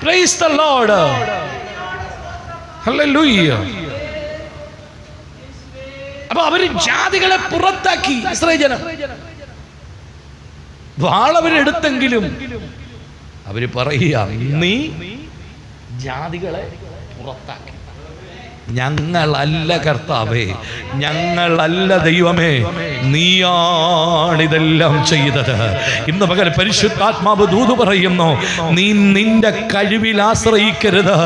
Price the Lord, hallelujah. അപ്പൊ അവര് ജാതികളെ പുറത്താക്കി. ഇസ്രായേൽ ജനം വാളവരെടുത്തെങ്കിലും അവര് പറയുക, നീ ജാതികളെ പുറത്താക്കി. ഞങ്ങളല്ല കർത്താവേ, ഞങ്ങളല്ല ദൈവമേ, നീയാണിതെല്ലാം ചെയ്തത്. ഇന്ന് പകൽ പരിശുദ്ധാത്മാവ് ദൂത് പറയുന്നു, നീ നിന്റെ കഴിവിൽ ആശ്രയിക്കരുത്,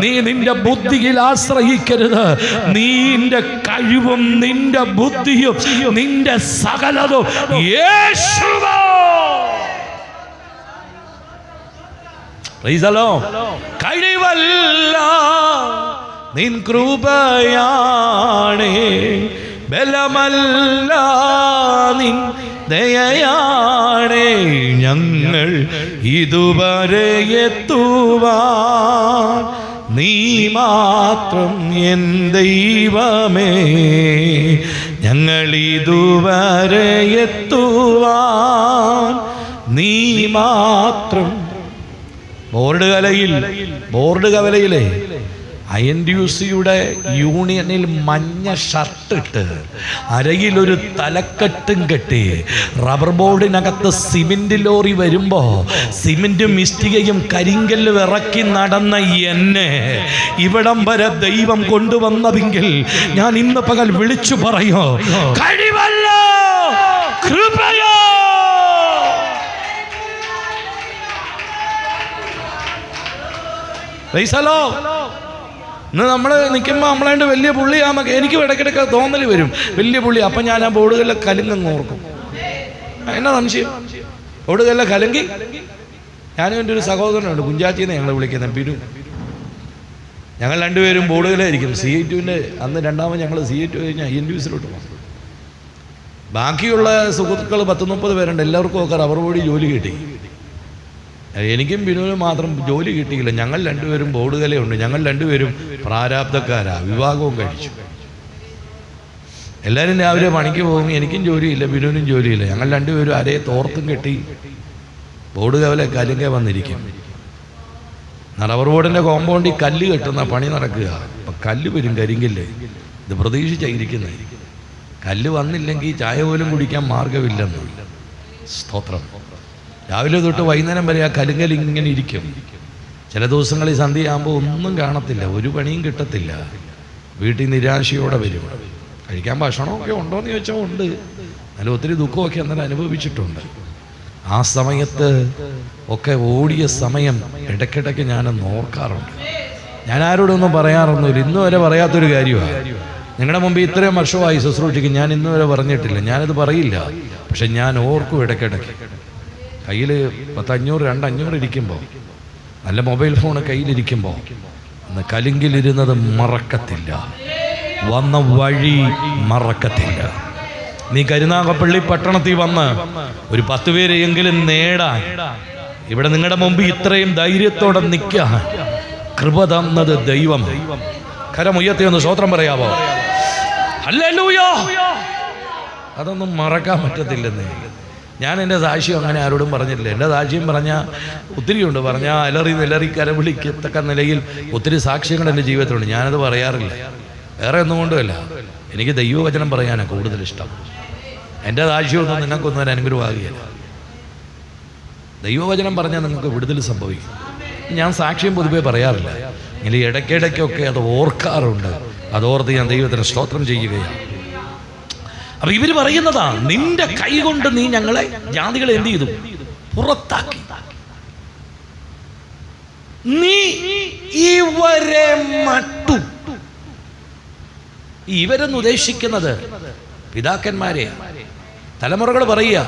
നീ നിന്റെ ബുദ്ധിയിൽ ആശ്രയിക്കരുത്. നിന്റെ കഴിവും നിന്റെ ബുദ്ധിയും നിന്റെ സകലതും യേശുവേ. Price the Lord. കഴിവല്ല നിൻ കൃപയാണേ, ബലമല്ല നിൻ ദയയാണേ. ഞങ്ങൾ ഇതുവരെ എത്തുവാൻ നീ മാത്രം എൻ ദൈവമേ. ഞങ്ങൾ ഇതുവരെ എത്തുവാൻ നീ മാത്രം. ബോർഡ് കവലയിലെ INTUC-യുടെ യൂണിയനിൽ മഞ്ഞ ഷർട്ടിട്ട് അരയിലൊരു തലക്കെട്ടും കെട്ടി റബ്ബർ ബോർഡിനകത്ത് സിമെന്റ് ലോറി വരുമ്പോ സിമെന്റും ഇഷ്ടികയും കരിങ്കല്ലും ഇറക്കി നടന്ന എന്നെ ഇവിടം വരെ ദൈവം കൊണ്ടുവന്നതെങ്കിൽ ഞാൻ ഇന്ന് പകൽ വിളിച്ചു പറയോ, കഴിവല്ല, കൃപയോ. ഇന്ന് നമ്മൾ നിൽക്കുമ്പോൾ നമ്മളായിട്ട് വലിയ പുള്ളിയാകുമ്പോൾ എനിക്ക് ഇടയ്ക്കിടയ്ക്ക് തോന്നൽ വരും, വലിയ പുള്ളി. അപ്പം ഞാൻ ആ ബോർഡുകളിലെ കലുങ്ങ് ഓർക്കും. എന്നാ സംശയം? ബോർഡുകളിലെ കലങ്കി. ഞാനും എൻ്റെ ഒരു സഹോദരനുണ്ട്, കുഞ്ചാച്ചിന്ന് ഞങ്ങൾ വിളിക്കുന്നത്, ബിരു. ഞങ്ങൾ 2 പേരും ബോർഡുകളായിരിക്കും. CA2-ൻ്റെ അന്ന് രണ്ടാമത് ഞങ്ങൾ CA2 കഴിഞ്ഞാൽ INTUC-ലോട്ട് പോകും. ബാക്കിയുള്ള സുഹൃത്തുക്കൾ 10-30 പേരുണ്ട്. എല്ലാവർക്കും ഒക്കെ റബ്ബർ ബോർഡിൽ ജോലി കിട്ടി. എനിക്കും ബിനുവിനും മാത്രം ജോലി കിട്ടിയില്ല. ഞങ്ങൾ 2 പേരും ബോർഡുകലയുണ്ട്. ഞങ്ങൾ 2 പേരും പ്രാരാബ്ധക്കാരാ. വിവാഹവും കഴിച്ചു. എല്ലാവരും രാവിലെ പണിക്ക് പോകും. എനിക്കും ജോലിയില്ല, ബിനുവിനും ജോലിയില്ല. ഞങ്ങൾ രണ്ടുപേരും അരയെ തോർത്തും കെട്ടി ബോർഡ് കവലെ കല്ലിങ്കെ വന്നിരിക്കും. റബ്ബർ ബോർഡിൻ്റെ കോമ്പൗണ്ടിൽ കല്ല് കെട്ടുന്ന പണി നടക്കുക. അപ്പം കല്ല് വരും, കരിങ്കല്ല്. ഇത് പ്രതീക്ഷിച്ചായിരിക്കുന്നത്. കല്ല് വന്നില്ലെങ്കിൽ ചായ പോലും കുടിക്കാൻ മാർഗമില്ലെന്ന്. സ്തോത്രം. രാവിലെ തൊട്ട് വൈകുന്നേരം വരെ ആ കലുങ്കൽ ഇങ്ങനെ ഇരിക്കും. ചില ദിവസങ്ങളിൽ സന്ധ്യയാകുമ്പോൾ ഒന്നും കാണത്തില്ല, ഒരു പണിയും കിട്ടത്തില്ല. വീട്ടിൽ നിരാശയോടെ വരും. കഴിക്കാൻ ഭക്ഷണമൊക്കെ ഉണ്ടോയെന്ന് ചോദിച്ചാൽ ഉണ്ട്. എന്നാലും ഒത്തിരി ദുഃഖമൊക്കെ അന്നേരം അനുഭവിച്ചിട്ടുണ്ട്. ആ സമയത്ത് ഒക്കെ ഓടിയ സമയം ഇടയ്ക്കിടയ്ക്ക് ഞാനൊന്ന് ഓർക്കാറുണ്ട്. ഞാൻ ആരോടൊന്നും പറയാറൊന്നുമില്ല. ഇന്ന് വരെ പറയാത്തൊരു കാര്യമാണ്. നിങ്ങളുടെ മുമ്പ് ഇത്രയും വർഷമായി ശുശ്രൂഷിക്കും, ഞാൻ ഇന്ന് വരെ പറഞ്ഞിട്ടില്ല. ഞാനത് പറയില്ല. പക്ഷെ ഞാൻ ഓർക്കും ഇടയ്ക്കിടയ്ക്ക്. കയ്യിൽ 500 200 ഇരിക്കുമ്പോൾ, നല്ല മൊബൈൽ ഫോൺ കയ്യിലിരിക്കുമ്പോൾ, അന്ന് കലുങ്കിലിരുന്നത് മറക്കത്തില്ല, വന്ന വഴി മറക്കത്തില്ല. നീ കരുനാഗപ്പള്ളി പട്ടണത്തിൽ വന്ന് ഒരു 10 പേരെയെങ്കിലും നേടാൻ, ഇവിടെ നിങ്ങളുടെ മുമ്പ് ഇത്രയും ധൈര്യത്തോടെ നിൽക്കാൻ കൃപ തന്നത് ദൈവം. കരമുയർത്തി ഒന്ന് സ്തോത്രം പറയാവോ? ഹല്ലേലൂയ. അതൊന്നും മറക്കാൻ പറ്റത്തില്ലെന്നേ. ഞാൻ എൻ്റെ സാക്ഷ്യം അങ്ങനെ ആരോടും പറഞ്ഞിട്ടില്ല. എൻ്റെ സാക്ഷ്യം പറഞ്ഞാൽ ഒത്തിരിയുണ്ട്. പറഞ്ഞാൽ അലറി കരവിളിക്കത്തക്ക നിലയിൽ ഒത്തിരി സാക്ഷ്യങ്ങൾ എൻ്റെ ജീവിതത്തിലുണ്ട്. ഞാനത് പറയാറില്ല. വേറെ ഒന്നും കൊണ്ടുമല്ല, എനിക്ക് ദൈവവചനം പറയാനാണ് കൂടുതൽ ഇഷ്ടം. എൻ്റെ സാക്ഷ്യമൊന്നും നിങ്ങൾക്കൊന്നും ഒരു അനുഗ്രഹമാകുകയില്ല. ദൈവവചനം പറഞ്ഞാൽ നിങ്ങൾക്ക് വിടുതൽ സംഭവിക്കും. ഞാൻ സാക്ഷ്യം പൊതുവെ പറയാറില്ല. ഇങ്ങനെ ഇടയ്ക്കിടയ്ക്കൊക്കെ അത് ഓർക്കാറുണ്ട്. അതോർത്ത് ഞാൻ ദൈവത്തിന് സ്തോത്രം ചെയ്യുകയാണ്. അപ്പൊ ഇവര് പറയുന്നതാ, നിന്റെ കൈ കൊണ്ട് നീ ഞങ്ങളെ ജാതികളെ എന്ത് ചെയ്തു? പുറത്താക്കി. നീ ഇവരെ മട്ടു. ഇവരെന്ന് ഉദ്ദേശിക്കുന്നത് പിതാക്കന്മാരെ, തലമുറകൾ പറയുക,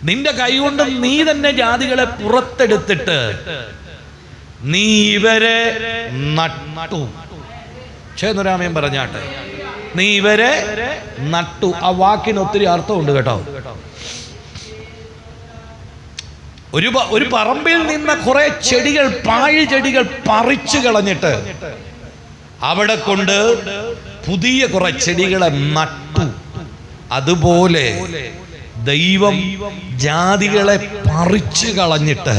നിന്റെ കൈ കൊണ്ട് നീ തന്നെ ജാതികളെ പുറത്തെടുത്തിട്ട് നീ ഇവരെ നട്ടു. ചേന്നൊരാമയം പറഞ്ഞാട്ടെ, നീ ഇവരെ നട്ടു. ആ വാക്കിന് ഒത്തിരി അർത്ഥമുണ്ട് കേട്ടോ. ഒരു പറമ്പിൽ നിന്ന് കുറെ ചെടികൾ, പാഴ് ചെടികൾ പറിച്ചു കളഞ്ഞിട്ട് അവിടെ കൊണ്ട് പുതിയ കുറെ ചെടികളെ നട്ടു. അതുപോലെ ദൈവം ജാതികളെ പറിച്ചു കളഞ്ഞിട്ട്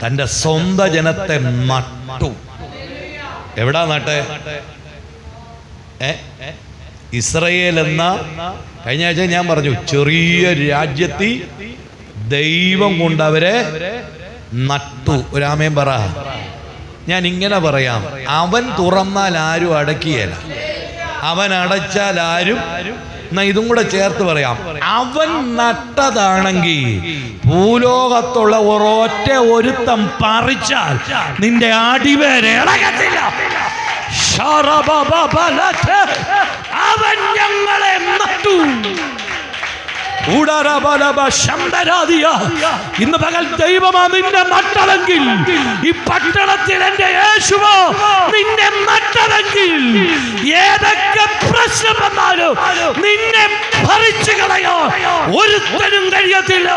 തൻ്റെ സ്വന്തം ജനത്തെ നട്ടു. എവിടാ നട്ടെ? ഇസ്രയേൽ എന്ന, കഴിഞ്ഞ ആഴ്ച ഞാൻ പറഞ്ഞു, ചെറിയ രാജ്യത്തിൽ ദൈവം കൊണ്ടവരെ നട്ടു. ഒരാമയം പറ. ഞാൻ ഇങ്ങനെ പറയാം, അവൻ തുറന്നാൽ ആരും അടക്കിയല്ല, അവൻ അടച്ചാൽ ആരും. എന്നാ ഇതും കൂടെ ചേർത്ത് പറയാം, അവൻ നട്ടതാണെങ്കിൽ ഭൂലോകത്തുള്ള ഒരൊറ്റ ഒരുത്തം പറിച്ചാൽ നിന്റെ അടിവേരെ ഇളകത്തില്ല. അവൻ ഞങ്ങളെ നട്ടു. ഇന്ന് പകൽ ദൈവമാ നിന്നെ നട്ടതെങ്കിൽ, ഈ പട്ടണത്തിൽ എന്റെ യേശുവോ നിന്നെ നട്ടതെങ്കിൽ, ഏതൊക്കെ പ്രശ്നം വന്നാലും നിന്നെ ഭരിച്ചു കളയോ ഒരുത്തനും കഴിയത്തില്ല.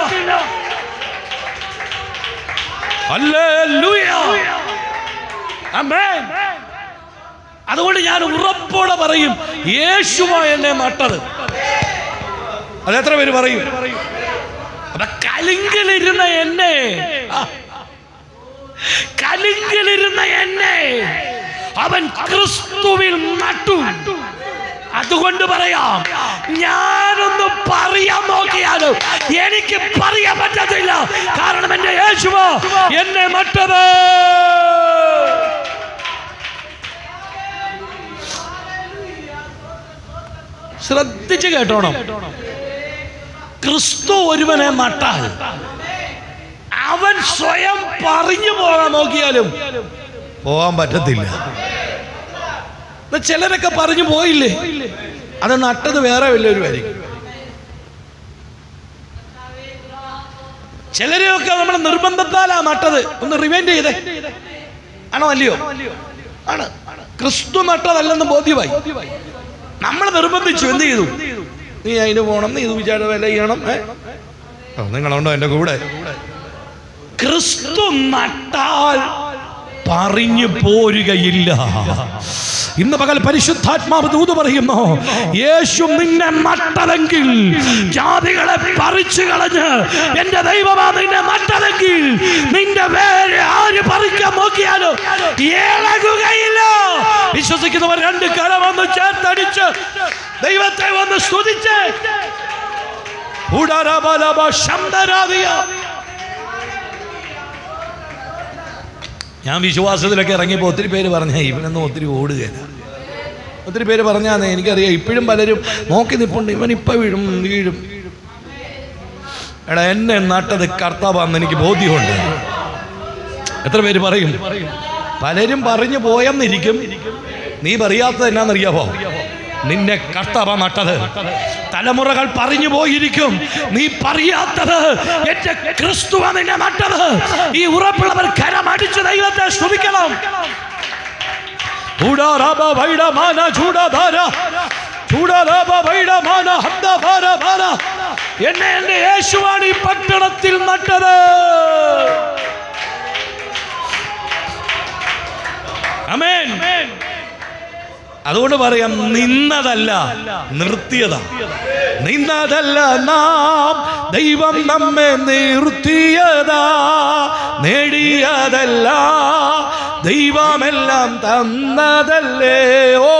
ഹല്ലേലൂയ. ആമേൻ. അതുകൊണ്ട് ഞാൻ ഉറപ്പോടെ പറയും, യേശുവാ എന്നെ നട്ടത്. അതെത്ര പേര് പറയും? കലിങ്കിലിരുന്ന എന്നെ, കലിങ്കിലിരുന്ന എന്നെ അവൻ ക്രിസ്തുവിൽ നട്ടു. അതുകൊണ്ട് പറയാം, ഞാനൊന്ന് പറയാൻ നോക്കിയാലും എനിക്ക് പറയാൻ പറ്റത്തില്ല. കാരണം എന്റെ യേശുവോ എന്നെ നട്ടത്. ശ്രദ്ധിച്ച് കേട്ടോണം. ക്രിസ്തു ഒരുവനെ നട്ടാൽ അവൻ സ്വയം പറഞ്ഞു പോകാൻ നോക്കിയാലും പോകാൻ പറ്റത്തില്ല. ചിലരൊക്കെ പറഞ്ഞു പോയില്ലേ, അത് നട്ടത് വേറെ വല്ലവരുമായിരിക്കും. ചിലരെയൊക്കെ നമ്മൾ നിർബന്ധത്താലാ നട്ടത്. ഒന്ന് റിവൈൻഡ് ചെയ്തേ, ആണോ അല്ലയോ? ആണ്. ക്രിസ്തു നട്ടതല്ലെന്ന് ബോധ്യമായി. നമ്മൾ നിർബന്ധിച്ചു. എന്ത് ചെയ്തു? നീ അതിന് പോകണം, നീ ഇത് വിചാരം വില ചെയ്യണം. നിങ്ങളുണ്ടോ എൻ്റെ കൂടെ? ക്രിസ്തു നട്ടാൽ പറഞ്ഞു പോരുകയില്ല. ഇന്ന് പകൽ പരിശുദ്ധാത്മാവ് ദൂത് പറയുന്നു, യേശു നിന്നെ നട്ടതെങ്കിൽ ജാതികളെ പറിച്ചു കളഞ്ഞ് എന്റെ ദൈവമാ നിന്നെ നട്ടതെങ്കിൽ നിന്റെ വേര് ആര് പറിക്കാൻ നോക്കിയാലും ഇളകുകയില്ല. വിശ്വസിക്കുന്നവർ രണ്ട് കരമൊന്ന് ചേർത്തടിച്ച് ദൈവത്തെ ഒന്ന് സ്തുതിച്ച് ഞാൻ വിശ്വാസത്തിലൊക്കെ ഇറങ്ങിയപ്പോൾ ഒത്തിരി പേര് പറഞ്ഞ ഇവനൊന്നും ഒത്തിരി ഓടുകയില്ല. ഒത്തിരി പേര് പറഞ്ഞാന്നേ എനിക്കറിയാം. ഇപ്പോഴും പലരും നോക്കി നിൽപ്പുണ്ട്, ഇവൻ ഇപ്പം വീഴും. എടാ, എന്നെ നട്ടത് കർത്താവാന്ന് എനിക്ക് ബോധ്യമുണ്ട്. എത്ര പേര് പറയും? പലരും പറഞ്ഞു പോയെന്നിരിക്കും. നീ പറയാത്തത് എന്നാന്നറിയാവോ? നിന്നെ കർത്താവാ നട്ടത്. തലമുറകൾ പറഞ്ഞു പോയിരിക്കും, നീ പറയാത്തത് എന്റെ ക്രിസ്തുവാ നിന്നെ നട്ടത്. ഈ ഉറപ്പുള്ളവർ കരമടിച്ച് ദൈവത്തെ സ്തുതിക്കണം. എന്നെ എന്റെ യേശുവാണ് ഈ പട്ടണത്തിൽ നട്ടത്. ആമേൻ. അതുകൊണ്ട് പറയാം, നിന്നതല്ല നിർത്തിയതാ. നിന്നതല്ല നാം, ദൈവം നമ്മെ നിർത്തിയതാ. നേടിയതല്ല, ദൈവമെല്ലാം തന്നതല്ലേ. ഓ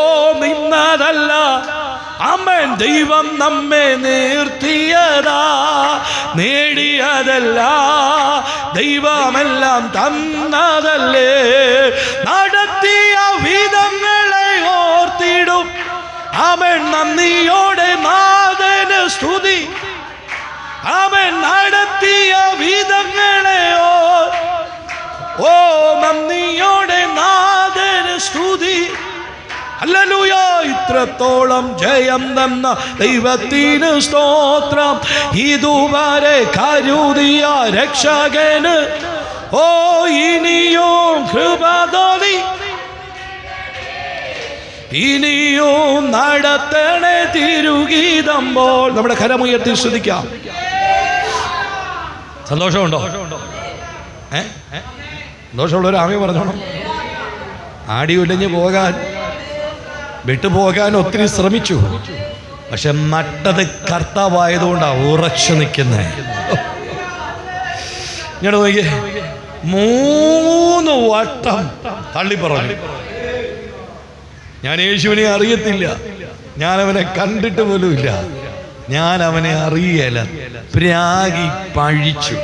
നിന്നതല്ല, ആമേൻ, ദൈവം നമ്മെ നിർത്തിയതാ. നേടിയതല്ല, ദൈവമെല്ലാം തന്നതല്ലേ. നടത്തിയ വിധങ്ങളെ ഓർത്തിടും, ആമേൻ, നന്ദിയോടെ നാഥന് സ്തുതി. ആമേൻ, നടത്തിയ വിധങ്ങളെ ഓ നന്ദിയോടെ നാഥന് സ്തുതി. ഹല്ലേലൂയ. ഇത്രത്തോളം ജയം തന്ന ദൈവത്തിന് സ്തോത്രം. ഇതുവരെ കരുതിയ രക്ഷകന് ഓ ഇനിയും കൃപ തോന്നി. ഇനിയും നടത്തണേ തിരുഗീതമ്പോൾ. നമ്മുടെ കരമുയർത്തി സ്തുതിക്കാം. സന്തോഷമുണ്ടോ? സന്തോഷമുള്ളവർ ആമേ പറഞ്ഞോണം. ആടി ഉലഞ്ഞു പോകാൻ, വിട്ടുപോകാൻ ഒത്തിരി ശ്രമിച്ചു. പക്ഷെ നട്ടത് കർത്താവായതുകൊണ്ടാണ് ഉറച്ചു നിൽക്കുന്നത്. ഞാൻ നോക്കിയേ, 3 വട്ടം തള്ളി പറഞ്ഞു. ഞാൻ യേശുവിനെ അറിയത്തില്ല, ഞാൻ അവനെ കണ്ടിട്ട് പോലുമില്ല, ഞാൻ അവനെ അറിയല. പ്രാഗി പഴിച്ചു.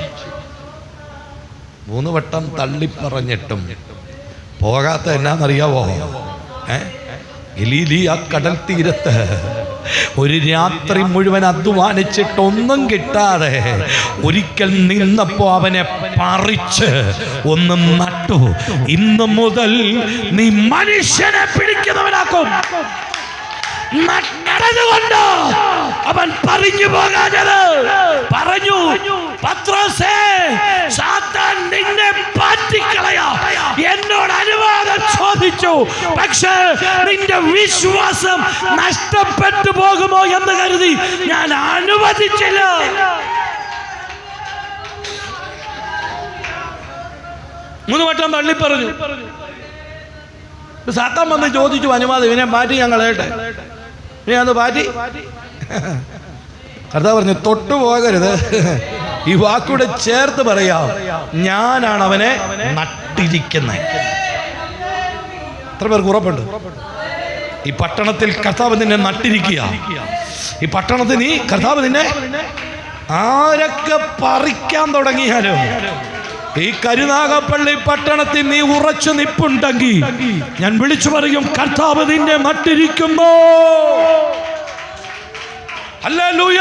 3 വട്ടം തള്ളിപ്പറഞ്ഞിട്ടും പോകാത്ത എന്നാന്നറിയാവോ? ഗലീലിയ കടൽ തീരത്ത് ഒരു രാത്രി മുഴുവൻ അധ്വാനിച്ചിട്ടൊന്നും കിട്ടാതെ ഒരിക്കൽ നിന്നപ്പോ അവനെ പറിച്ച് ഒന്ന് നട്ടു. ഇന്നു മുതൽ നീ മനുഷ്യനെ പിടിക്കുന്നവനാക്കും. നട്ടതുകൊണ്ട് അവൻ പറഞ്ഞു പോകാഞ്ഞത്. പറഞ്ഞു, പത്രോസേ, സാത്താൻ നിന്നെ പാറ്റിക്കളയാ എന്നോട് അനുവാദം ചോദിച്ചു, പക്ഷേ നിന്റെ വിശ്വാസം നഷ്ടപ്പെട്ടു പോകുമോ എന്ന് കരുതി ഞാൻ അനുവദിച്ചില്ല. മൂന്ന് വട്ടം തള്ളി പറഞ്ഞു. സാത്താൻ വന്ന് ചോദിച്ചു അനുവാദം, ഇവനെ മാറ്റി ഞാൻ കളയട്ടെ. ഇനി അത് മാറ്റി. കർത്താവ് പറഞ്ഞു, തൊട്ടു പോകരുത്. ഈ വാക്കൂടെ ചേർത്ത് പറയാം, ഞാനാണ് അവനെ നട്ടിരിക്കുന്നത്. എത്ര പേർക്ക് ഉറപ്പുണ്ട്? ഈ പട്ടണത്തിൽ കർത്താവ് നിന്നെ നട്ടിരിക്കുക. ഈ പട്ടണത്തിൽ നീ കർത്താവ് നിന്നെ ആരൊക്കെ പറിക്കാൻ തുടങ്ങിയാലും ഈ കരുനാഗപ്പള്ളി പട്ടണത്തിൽ നീ ഉറച്ചു നിപ്പുണ്ടെങ്കിൽ ഞാൻ വിളിച്ചു പറയും, കർത്താവ് നിന്നെ നട്ടിരിക്കുന്നു. ഹല്ലേലൂയ.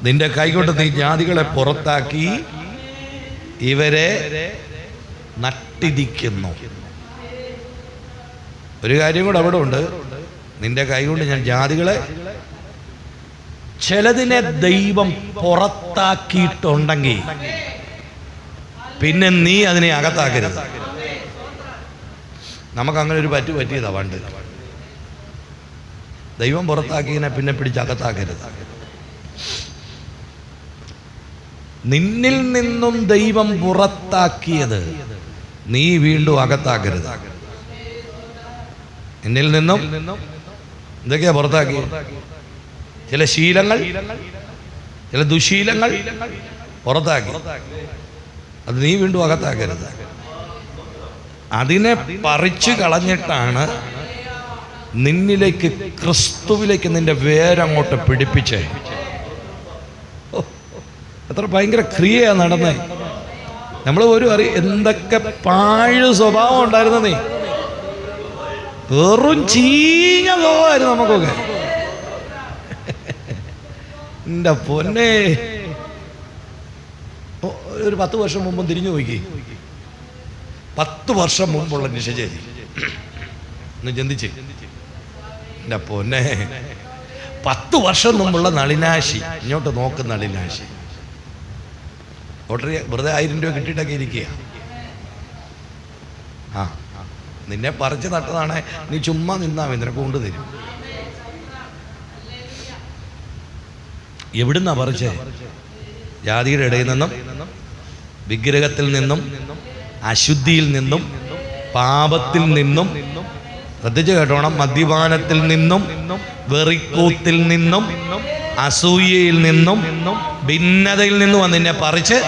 നിന്റെ കൈകൊണ്ട് നീ ജാതികളെ പുറത്താക്കി ഇവരെ നട്ടിരിക്കുന്നു. ഒരു കാര്യം കൂടെ അവിടെ ഉണ്ട്. നിന്റെ കൈകൊണ്ട് ഞാൻ ജാതികളെ, ചിലതിനെ ദൈവം പുറത്താക്കിയിട്ടുണ്ടെങ്കിൽ പിന്നെ നീ അതിനെ അകത്താക്കരുത്. നമുക്കങ്ങനെ ഒരു പറ്റിയതാ പണ്ട്. ദൈവം പുറത്താക്കിയതിനെ പിന്നെ പിടിച്ച് അകത്താക്കരുത്. നിന്നിൽ നിന്നും ദൈവം പുറത്താക്കിയത് നീ വീണ്ടും അകത്താക്കരുത്. നിന്നിൽ നിന്നും എന്തൊക്കെയാ പുറത്താക്കി? ചില ശീലങ്ങൾ, ചില ദുശീലങ്ങൾ പുറത്താക്കി. അത് നീ വീണ്ടും അകത്താക്കരുത്. അതിനെ പറിച്ചു കളഞ്ഞിട്ടാണ് നിന്നിലേക്ക്, ക്രിസ്തുവിലേക്ക് നിന്റെ വേരങ്ങോട്ട് പിടിപ്പിച്ചേ. അത്ര ഭയങ്കര ക്രിയയാ നടന്നേ. നമ്മൾ ഒരു എന്തൊക്കെ പാഴ് സ്വഭാവം ഉണ്ടായിരുന്ന നീ, വെറും ചീഞ്ഞ സ്വഭാവമായിരുന്നു നമുക്കൊക്കെ. എൻ്റെ പൊന്നെ, ഒരു 10 വർഷം മുമ്പ് തിരിഞ്ഞു നോക്കി. 10 വർഷം മുമ്പുള്ള നിശചേരി ഒന്ന് ചിന്തിച്ച്. എൻ്റെ പൊന്നെ, 10 വർഷം മുമ്പുള്ള നളിനാശി ഇങ്ങോട്ട് നോക്കുന്ന നളിനാശി. ലോട്ടറി വെറുതെ 1000 രൂപ കിട്ടിയിട്ടൊക്കെ ഇരിക്കുക. ആ, നിന്നെ പറിച്ച് നട്ടതാണ്. നീ ചുമ്മാ നിന്നാ നിനക്ക് കൊണ്ടുതരും. എവിടുന്നാ പറിച്ചേ? ജാതിയുടെ ഇടയിൽ നിന്നും, വിഗ്രഹത്തിൽ നിന്നും, അശുദ്ധിയിൽ നിന്നും, പാപത്തിൽ നിന്നും, ശ്രദ്ധിച്ചു കേട്ടോണം, മദ്യപാനത്തിൽ നിന്നും, വെറിക്കൂത്തിൽ നിന്നും, അസൂയയിൽ നിന്നും, ഭിന്നതയിൽ നിന്നും നിന്നെ പറിച്ച്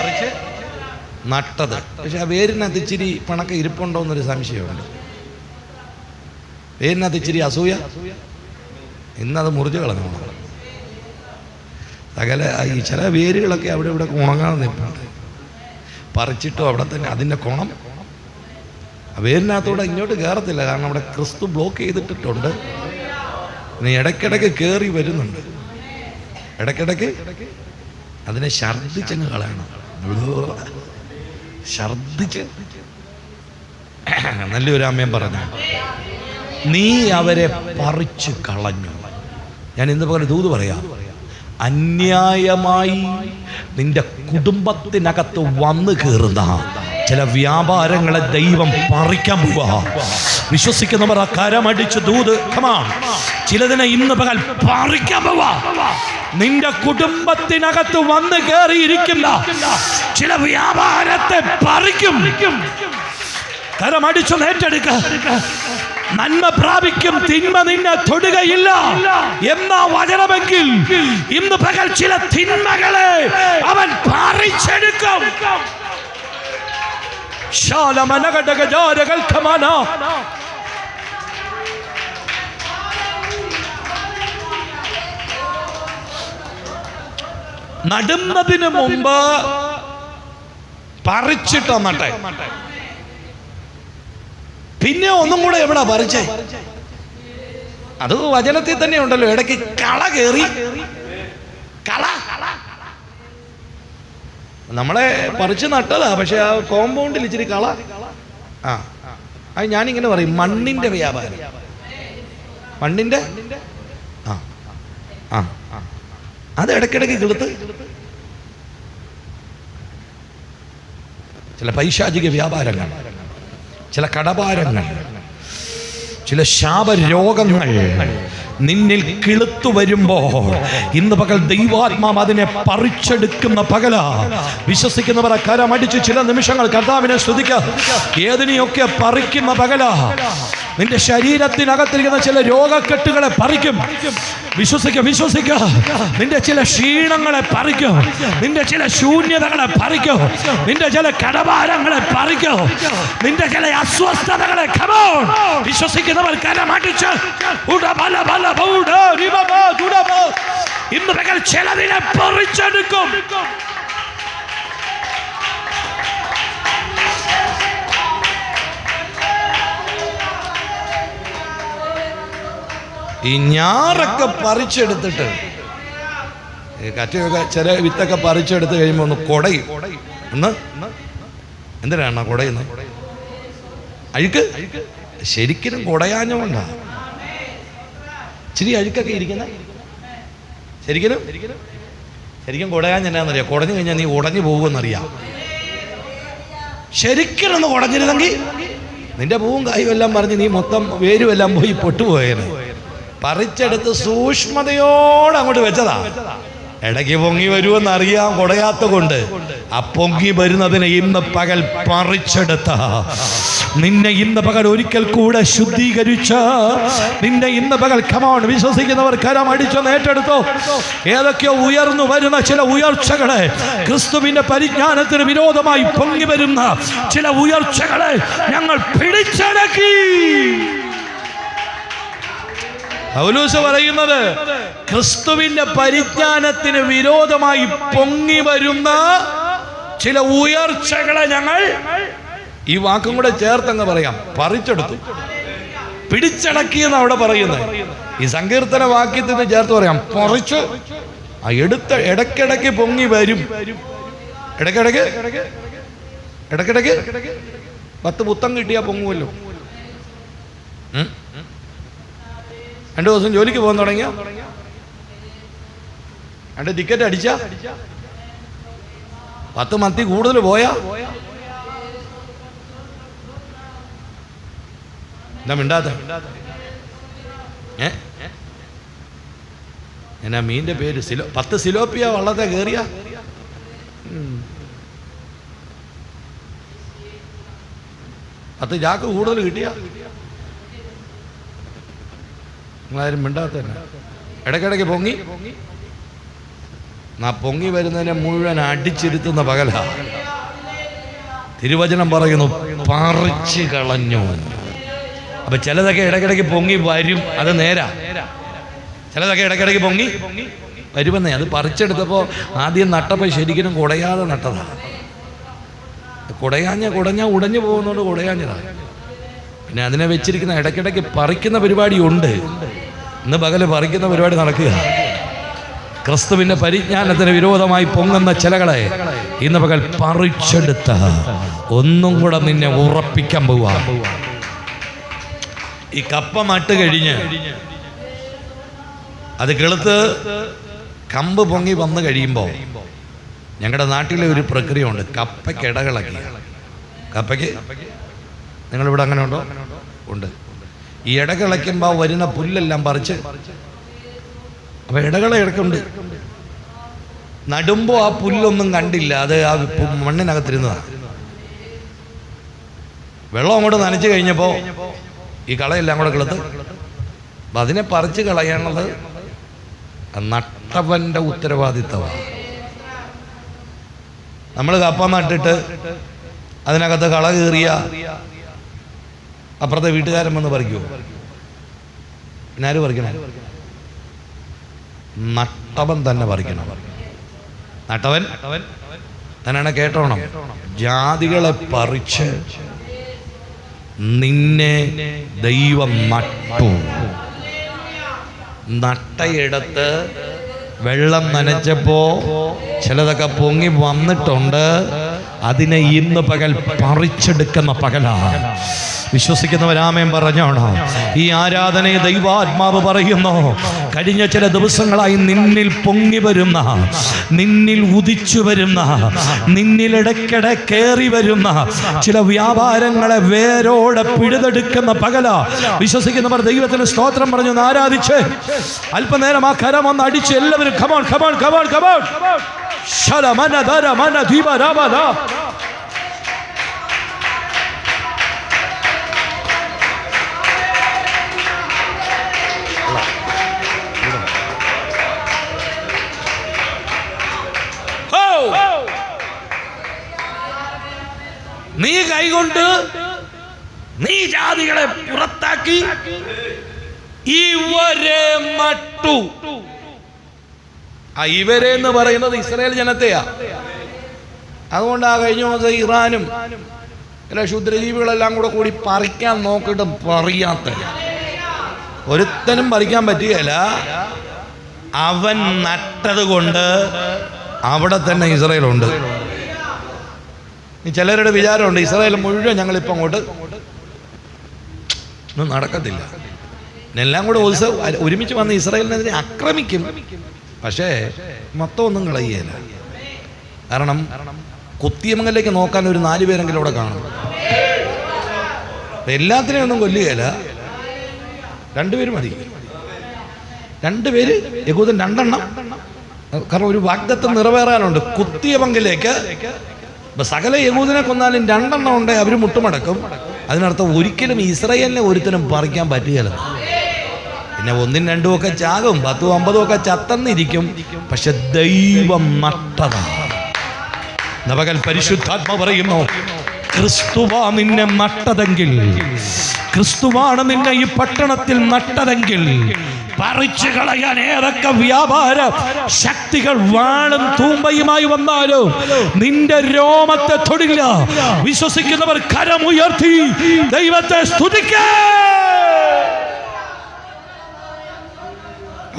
നട്ടത്. പക്ഷെ ആ വേരിനകത്ത് ഇച്ചിരി പണക്കം ഇരിപ്പുണ്ടോ എന്നൊരു സംശയമുണ്ട്. വേരിനകത്ത് ഇച്ചിരി അസൂയ, ഇന്നത് മുറിച്ച് കളഞ്ഞു. സകല ഈ ചില വേരുകളൊക്കെ അവിടെ ഇവിടെ ഉണങ്ങാതെ നിൽപ്പുണ്ട്. പറിച്ചിട്ടും അവിടെ തന്നെ അതിൻ്റെ കുണം വേരിനകത്തൂടെ ഇങ്ങോട്ട് കയറത്തില്ല. കാരണം അവിടെ ക്രിസ്തു ബ്ലോക്ക് ചെയ്തിട്ടിട്ടുണ്ട്. ഇനി ഇടയ്ക്കിടയ്ക്ക് കയറി വരുന്നുണ്ട്. ഇടയ്ക്കിടയ്ക്ക് അതിനെ ഛർദ്ദിച്ചങ്ങ് കളയണം. ഛർദ്ദിച്ച്. നല്ലൊരു അമ്മയും പറഞ്ഞു, നീ അവരെ പറിച്ചു കളഞ്ഞു. ഞാൻ ഇന്ന് പകരം ദൂത് പറയാം. അന്യായമായി നിന്റെ കുടുംബത്തിനകത്ത് വന്നു കയറുന്ന ചില വ്യാപാരങ്ങളെ ദൈവം പറിക്കാൻ പോവാ. വിശ്വസിക്കുന്നവർ ആ കരമടിച്ച് ദൂത്. ചിലതിനെ ഇന്ന് പകൽ പറിക്കാൻ പോവാ. നിന്റെ കുടുംബത്തിനകത്ത് വന്ന് കയറിയിരിക്കുന്ന ചില വ്യാപാരത്തെ പറിക്കും. കരമടിച്ചു ഏറ്റെടുക്ക. നന്മ പ്രാപിക്കും, തിന്മ നിന്നെ തൊടുകയില്ല എന്ന വചനമെങ്കിൽ ഇന്ന് പകൽ ചില തിന്മകളെ അവൻ പറിച്ചെടുക്കും. നടുന്നതിന് മുമ്പ് പറിച്ചിട്ട് വന്നട്ടെ. പിന്നെ ഒന്നും കൂടെ എവിടാ പറിച്ചേ? അത് വചനത്തിൽ തന്നെ ഉണ്ടല്ലോ. ഇടയ്ക്ക് കള കയറി. കള നമ്മളെ പറിച്ച് നട്ടതാ, പക്ഷെ ആ കോമ്പൗണ്ടിൽ ഇച്ചിരി കള. ആ, അത് ഞാനിങ്ങനെ പറയും, മണ്ണിന്റെ വ്യാപാരം. മണ്ണിന്റെ ആ അത് ഇടയ്ക്കിടയ്ക്ക് കിളുത്ത് ചില പൈശാചിക വ്യാപാരങ്ങൾ, ചില കടഭാരങ്ങൾ, ചില ശാപരോഗങ്ങൾ നിന്നിൽ കിളുത്തു വരുമ്പോൾ ഇന്ന് പകൽ ദൈവാത്മാവ് അതിനെ പറിച്ചെടുക്കുന്ന പകലാ. വിശ്വസിക്കുന്നവർ കരമടിച്ച് ചില നിമിഷങ്ങൾ കർത്താവിനെ സ്തുതിക്കുക. ഏതിനെയൊക്കെ പറിക്കുന്ന പകലാ. നിന്റെ ശരീരത്തിനകത്തിരിക്കുന്ന ചില രോഗക്കെട്ടുകളെ പറിക്കും. വിശ്വസിക്കുക. നിന്റെ ചില ക്ഷീണങ്ങളെ പറിക്കും. നിന്റെ ചില ശൂന്യതകളെ പറിക്കും. നിന്റെ ചില കടഭാരങ്ങളെ പറിക്കും. നിന്റെ ചില അസ്വസ്ഥതകളെ. വിശ്വസിക്കുന്നവർ കരമടിച്ച് ഇന്ന് പകൽ ചിലതിനെ പറിച്ചെടുക്കും. ഈ ഞാറൊക്കെ പറിച്ചെടുത്തിട്ട്, കറ്റയൊക്കെ ചില വിത്തൊക്കെ പറിച്ചെടുത്ത് കഴിയുമ്പോൾ ഒന്ന് കുടയും. ഒന്ന് എന്തിനാണ് കുടയുന്നത്? അഴുക്ക് ശരിക്കും കുടയാഞ്ഞുകൊണ്ടാ. ഇച്ചിരി അഴുക്കൊക്കെ ഇരിക്കുന്ന ശരിക്കും കുടയാൻ എന്നാന്നറിയാം. കുടഞ്ഞു കഴിഞ്ഞാൽ നീ ഉടഞ്ഞു പോകുമെന്നറിയാം. ശരിക്കും ഒന്ന് കുടഞ്ഞിരുന്നെങ്കിൽ നിന്റെ പൂവും കായും എല്ലാം പറഞ്ഞ് നീ മൊത്തം വേരും എല്ലാം പോയി പൊട്ടുപോയേനെ. പറിച്ചെടുത്ത് സൂക്ഷ്മതയോടെ അങ്ങോട്ട് വെച്ചതാ. ഇടയ്ക്ക് പൊങ്ങി വരുമെന്ന് അറിയാം, കുടയാത്ത കൊണ്ട്. ആ പൊങ്ങി വരുന്നതിനെ ഇന്ന് പകൽ പറിച്ചെടുത്ത, നിന്നെ ഇന്ന് പകൽ ഒരിക്കൽ കൂടെ ശുദ്ധീകരിച്ച, നിന്നെ ഇന്ന് പകൽ കമോൺ വിശ്വസിക്കുന്നവർ കരമടിച്ചൊന്ന് ഏറ്റെടുത്തോ. ഏതൊക്കെയോ ഉയർന്നു വരുന്ന ചില ഉയർച്ചകളെ, ക്രിസ്തുവിന്റെ പരിജ്ഞാനത്തിന് വിരോധമായി പൊങ്ങി വരുന്ന ചില ഉയർച്ചകളെ ഞങ്ങൾ പിടിച്ചടക്കി. പൗലോസ് പറയുന്നത് ക്രിസ്തുവിന്റെ പരിജ്ഞാനത്തിന് വിരോധമായി പൊങ്ങി വരുന്ന ചില ഉയർച്ചകളെ ഞങ്ങൾ, ഈ വാക്കും കൂടെ ചേർത്തങ്ങ് പറയാം, പറിച്ചെടുത്തു, പിടിച്ചടക്കിയെന്ന് അവിടെ പറയുന്നത്. ഈ സങ്കീർത്തന വാക്യത്തിന് ചേർത്ത് പറയാം, പറിച്ച്. ആ എടുത്ത ഇടയ്ക്കിടയ്ക്ക് പൊങ്ങി വരും. ഇടയ്ക്കിടയ്ക്ക് 10 പുത്തം കിട്ടിയാ പൊങ്ങുമല്ലോ. 2 ദിവസം ജോലിക്ക് പോകാൻ തുടങ്ങിയ 2 ടിക്കറ്റ് അടിച്ച 10 മത്തി കൂടുതൽ പോയാ എന്താ മിണ്ടാത്ത? എന്നാ മീൻ്റെ പേര് 10 സിലോപ്പിയ വള്ളത്തെ കയറിയ 10 ചാക്ക് കൂടുതൽ കിട്ടിയ നിങ്ങളാരും മിണ്ടാത്ത തന്നെ. ഇടയ്ക്കിടയ്ക്ക് പൊങ്ങി പൊങ്ങി വരുന്നതിനെ മുഴുവൻ അടിച്ചിരുത്തുന്ന പകലാ. തിരുവചനം പറയുന്നു പറിച്ചു കളഞ്ഞു. അപ്പൊ ചിലതൊക്കെ ഇടയ്ക്കിടയ്ക്ക് പൊങ്ങി വരും, അത് നേരാ. ചിലതൊക്കെ ഇടയ്ക്കിടയ്ക്ക് പൊങ്ങി വരുമെന്നേ. അത് പറിച്ചെടുത്തപ്പോൾ ആദ്യം നട്ടപ്പോൾ ശരിക്കും കുടയാതെ നട്ടതാ. കുടഞ്ഞ ഉടഞ്ഞു പോകുന്നതുകൊണ്ട് കുടയാഞ്ഞതാ. പിന്നെ അതിനെ വെച്ചിരിക്കുന്ന ഇടയ്ക്കിടയ്ക്ക് പറിക്കുന്ന പരിപാടി ഉണ്ട്. ഇന്ന് പകല് പറിക്കുന്ന പരിപാടി നടക്കുക. ക്രിസ്തുവിന്റെ പരിജ്ഞാനത്തിന് വിരോധമായി പൊങ്ങുന്ന ചിലകളെ ഇന്ന് പകൽ പറിച്ചെടുത്ത ഒന്നും കൂടെ നിന്നെ ഉറപ്പിക്കാൻ പോവാ. ഈ കപ്പ നട്ട് കഴിഞ്ഞ് അത് കിളുത്ത് കമ്പ് പൊങ്ങി വന്നു കഴിയുമ്പോൾ ഞങ്ങളുടെ നാട്ടിലെ ഒരു പ്രക്രിയ ഉണ്ട്, കപ്പയ്ക്ക് ഇടകളക്കി. കപ്പയ്ക്ക് നിങ്ങളിവിടെ അങ്ങനെ ഉണ്ടോ? ഉണ്ട്. ഈ ഇടകളയ്ക്കുമ്പോൾ വരുന്ന പുല്ലെല്ലാം പറിച്ച്, അപ്പൊ ഇടകളെ ഇടക്കുണ്ട്. നടുമ്പോൾ ആ പുല്ലൊന്നും കണ്ടില്ല, അത് ആ മണ്ണിനകത്തിരുന്നതാണ്. വെള്ളം അങ്ങോട്ട് നനച്ചു കഴിഞ്ഞപ്പോൾ ഈ കളയെല്ലാം കൂടെ കിളത്ത്. അപ്പം അതിനെ പറിച്ച് കളയാനുള്ളത് നട്ടവന്റെ ഉത്തരവാദിത്തമാണ്. നമ്മൾ കപ്പ നട്ടിട്ട് അതിനകത്ത് കള കീറിയ അപ്പുറത്തെ വീട്ടുകാരൻ വന്ന് പറിക്കുമോ? പിന്നെ ആര് പറിക്കണം? നട്ടവൻ തന്നെ പറിക്കണം. നട്ടവൻ തന്നെയാണ്. കേട്ടോണം, ജാതികളെ പറിച്ച് നിന്നെ ദൈവം നട്ടു. നട്ടയിടത്ത് വെള്ളം നനച്ചപ്പോ ചിലതൊക്കെ പൊങ്ങി വന്നിട്ടുണ്ട്. അതിനെ ഇന്ന് പകൽ പറിച്ചെടുക്കുന്ന പകലാണ്. വിശ്വസിക്കുന്നവരാമേൻ പറഞ്ഞോണോ? ഈ ആരാധനയെ ദൈവാത്മാവ് പറയുന്നു, കഴിഞ്ഞ ചില ദിവസങ്ങളായി നിന്നിൽ പൊങ്ങി വരുന്ന, നിന്നിൽ ഉദിച്ചു വരുന്ന, നിന്നിൽ ഇടയ്ക്കിടെ കയറി വരുന്ന ചില വ്യാപാരങ്ങളെ വേരോടെ പിഴുതെടുക്കുന്ന പകല. വിശ്വസിക്കുന്നവർ ദൈവത്തിന് സ്തോത്രം പറഞ്ഞു ആരാധിച്ച് അല്പനേരം ആ കരം ഒന്ന് അടിച്ച് എല്ലാവരും കമോൺ കമോൺ കമോൺ കമോൺ. നീ കൈകൊണ്ട് നീ ജാതികളെ പുറത്താക്കി ഇവരെ നട്ടു. ആ ഇവരെ എന്ന് പറയുന്നത് ഇസ്രായേൽ ജനത്തെയാ. അതുകൊണ്ട് ആ കഴിഞ്ഞ ദിവസം ഇറാനും ചില ക്ഷുദ്രജീവികളെല്ലാം കൂടി പറിക്കാൻ നോക്കിയിട്ട് പറിയാത്ത ഒരുത്തനും പറിക്കാൻ പറ്റുകയില്ല. അവൻ നട്ടത് കൊണ്ട് അവിടെ തന്നെ ഇസ്രായേലുണ്ട്. ചിലരുടെ വിചാരമുണ്ട് ഇസ്രായേൽ മുഴുവൻ ഞങ്ങളിപ്പോൾ അങ്ങോട്ട് ഒന്നും നടക്കത്തില്ല. എല്ലാം കൂടെ ഒരുമിച്ച് വന്ന് ഇസ്രായേലിനെതിരെ ആക്രമിക്കും. പക്ഷേ മൊത്തം ഒന്നും കളയുകയില്ല. കാരണം കുത്തിയമംഗലേക്ക് നോക്കാൻ ഒരു 4 പേരെങ്കിലും അവിടെ കാണും. എല്ലാത്തിനെയും ഒന്നും കൊല്ലുകയില്ല. 2 പേര് മതി. 2 പേര് യഹൂദൻ 2 എണ്ണം കാരണം ഒരു വാഗ്ദത്തം നിറവേറാനുണ്ട്. കുത്തിയ പങ്കിലേക്ക് സകല യഹൂദനെ കൊന്നാലും 2 എണ്ണം ഉണ്ട്, അവർ മുട്ടുമടക്കും. അതിനർത്ഥം ഒരിക്കലും ഇസ്രായേലിനെ ഒരുത്തനും പറിക്കാൻ പറ്റുകയില്ല. പിന്നെ 1ഉം 2ഉം ഒക്കെ ചാകും, 10ഉം 50ഉം ഒക്കെ ചത്തന്നിരിക്കും. പക്ഷെ ദൈവം നട്ടതാണ്. നവകൽ പരിശുദ്ധാത്മ പറയുന്നു, ക്രിസ്തുവാ നിന്നെ നട്ടതെങ്കിൽ, ക്രിസ്തുവാണ് നിന്നെ ഈ പട്ടണത്തിൽ നട്ടതെങ്കിൽ, പറിച്ചു കളയാൻ ഏതൊക്കെ വ്യാപാര ശക്തികൾ വാളും തൂമ്പയുമായി വന്നാലും നിന്റെ രോമത്തെ തൊടില്ല. വിശ്വസിക്കുന്നവർ കരമുയർത്തി ദൈവത്തെ സ്തുതിക്കേ.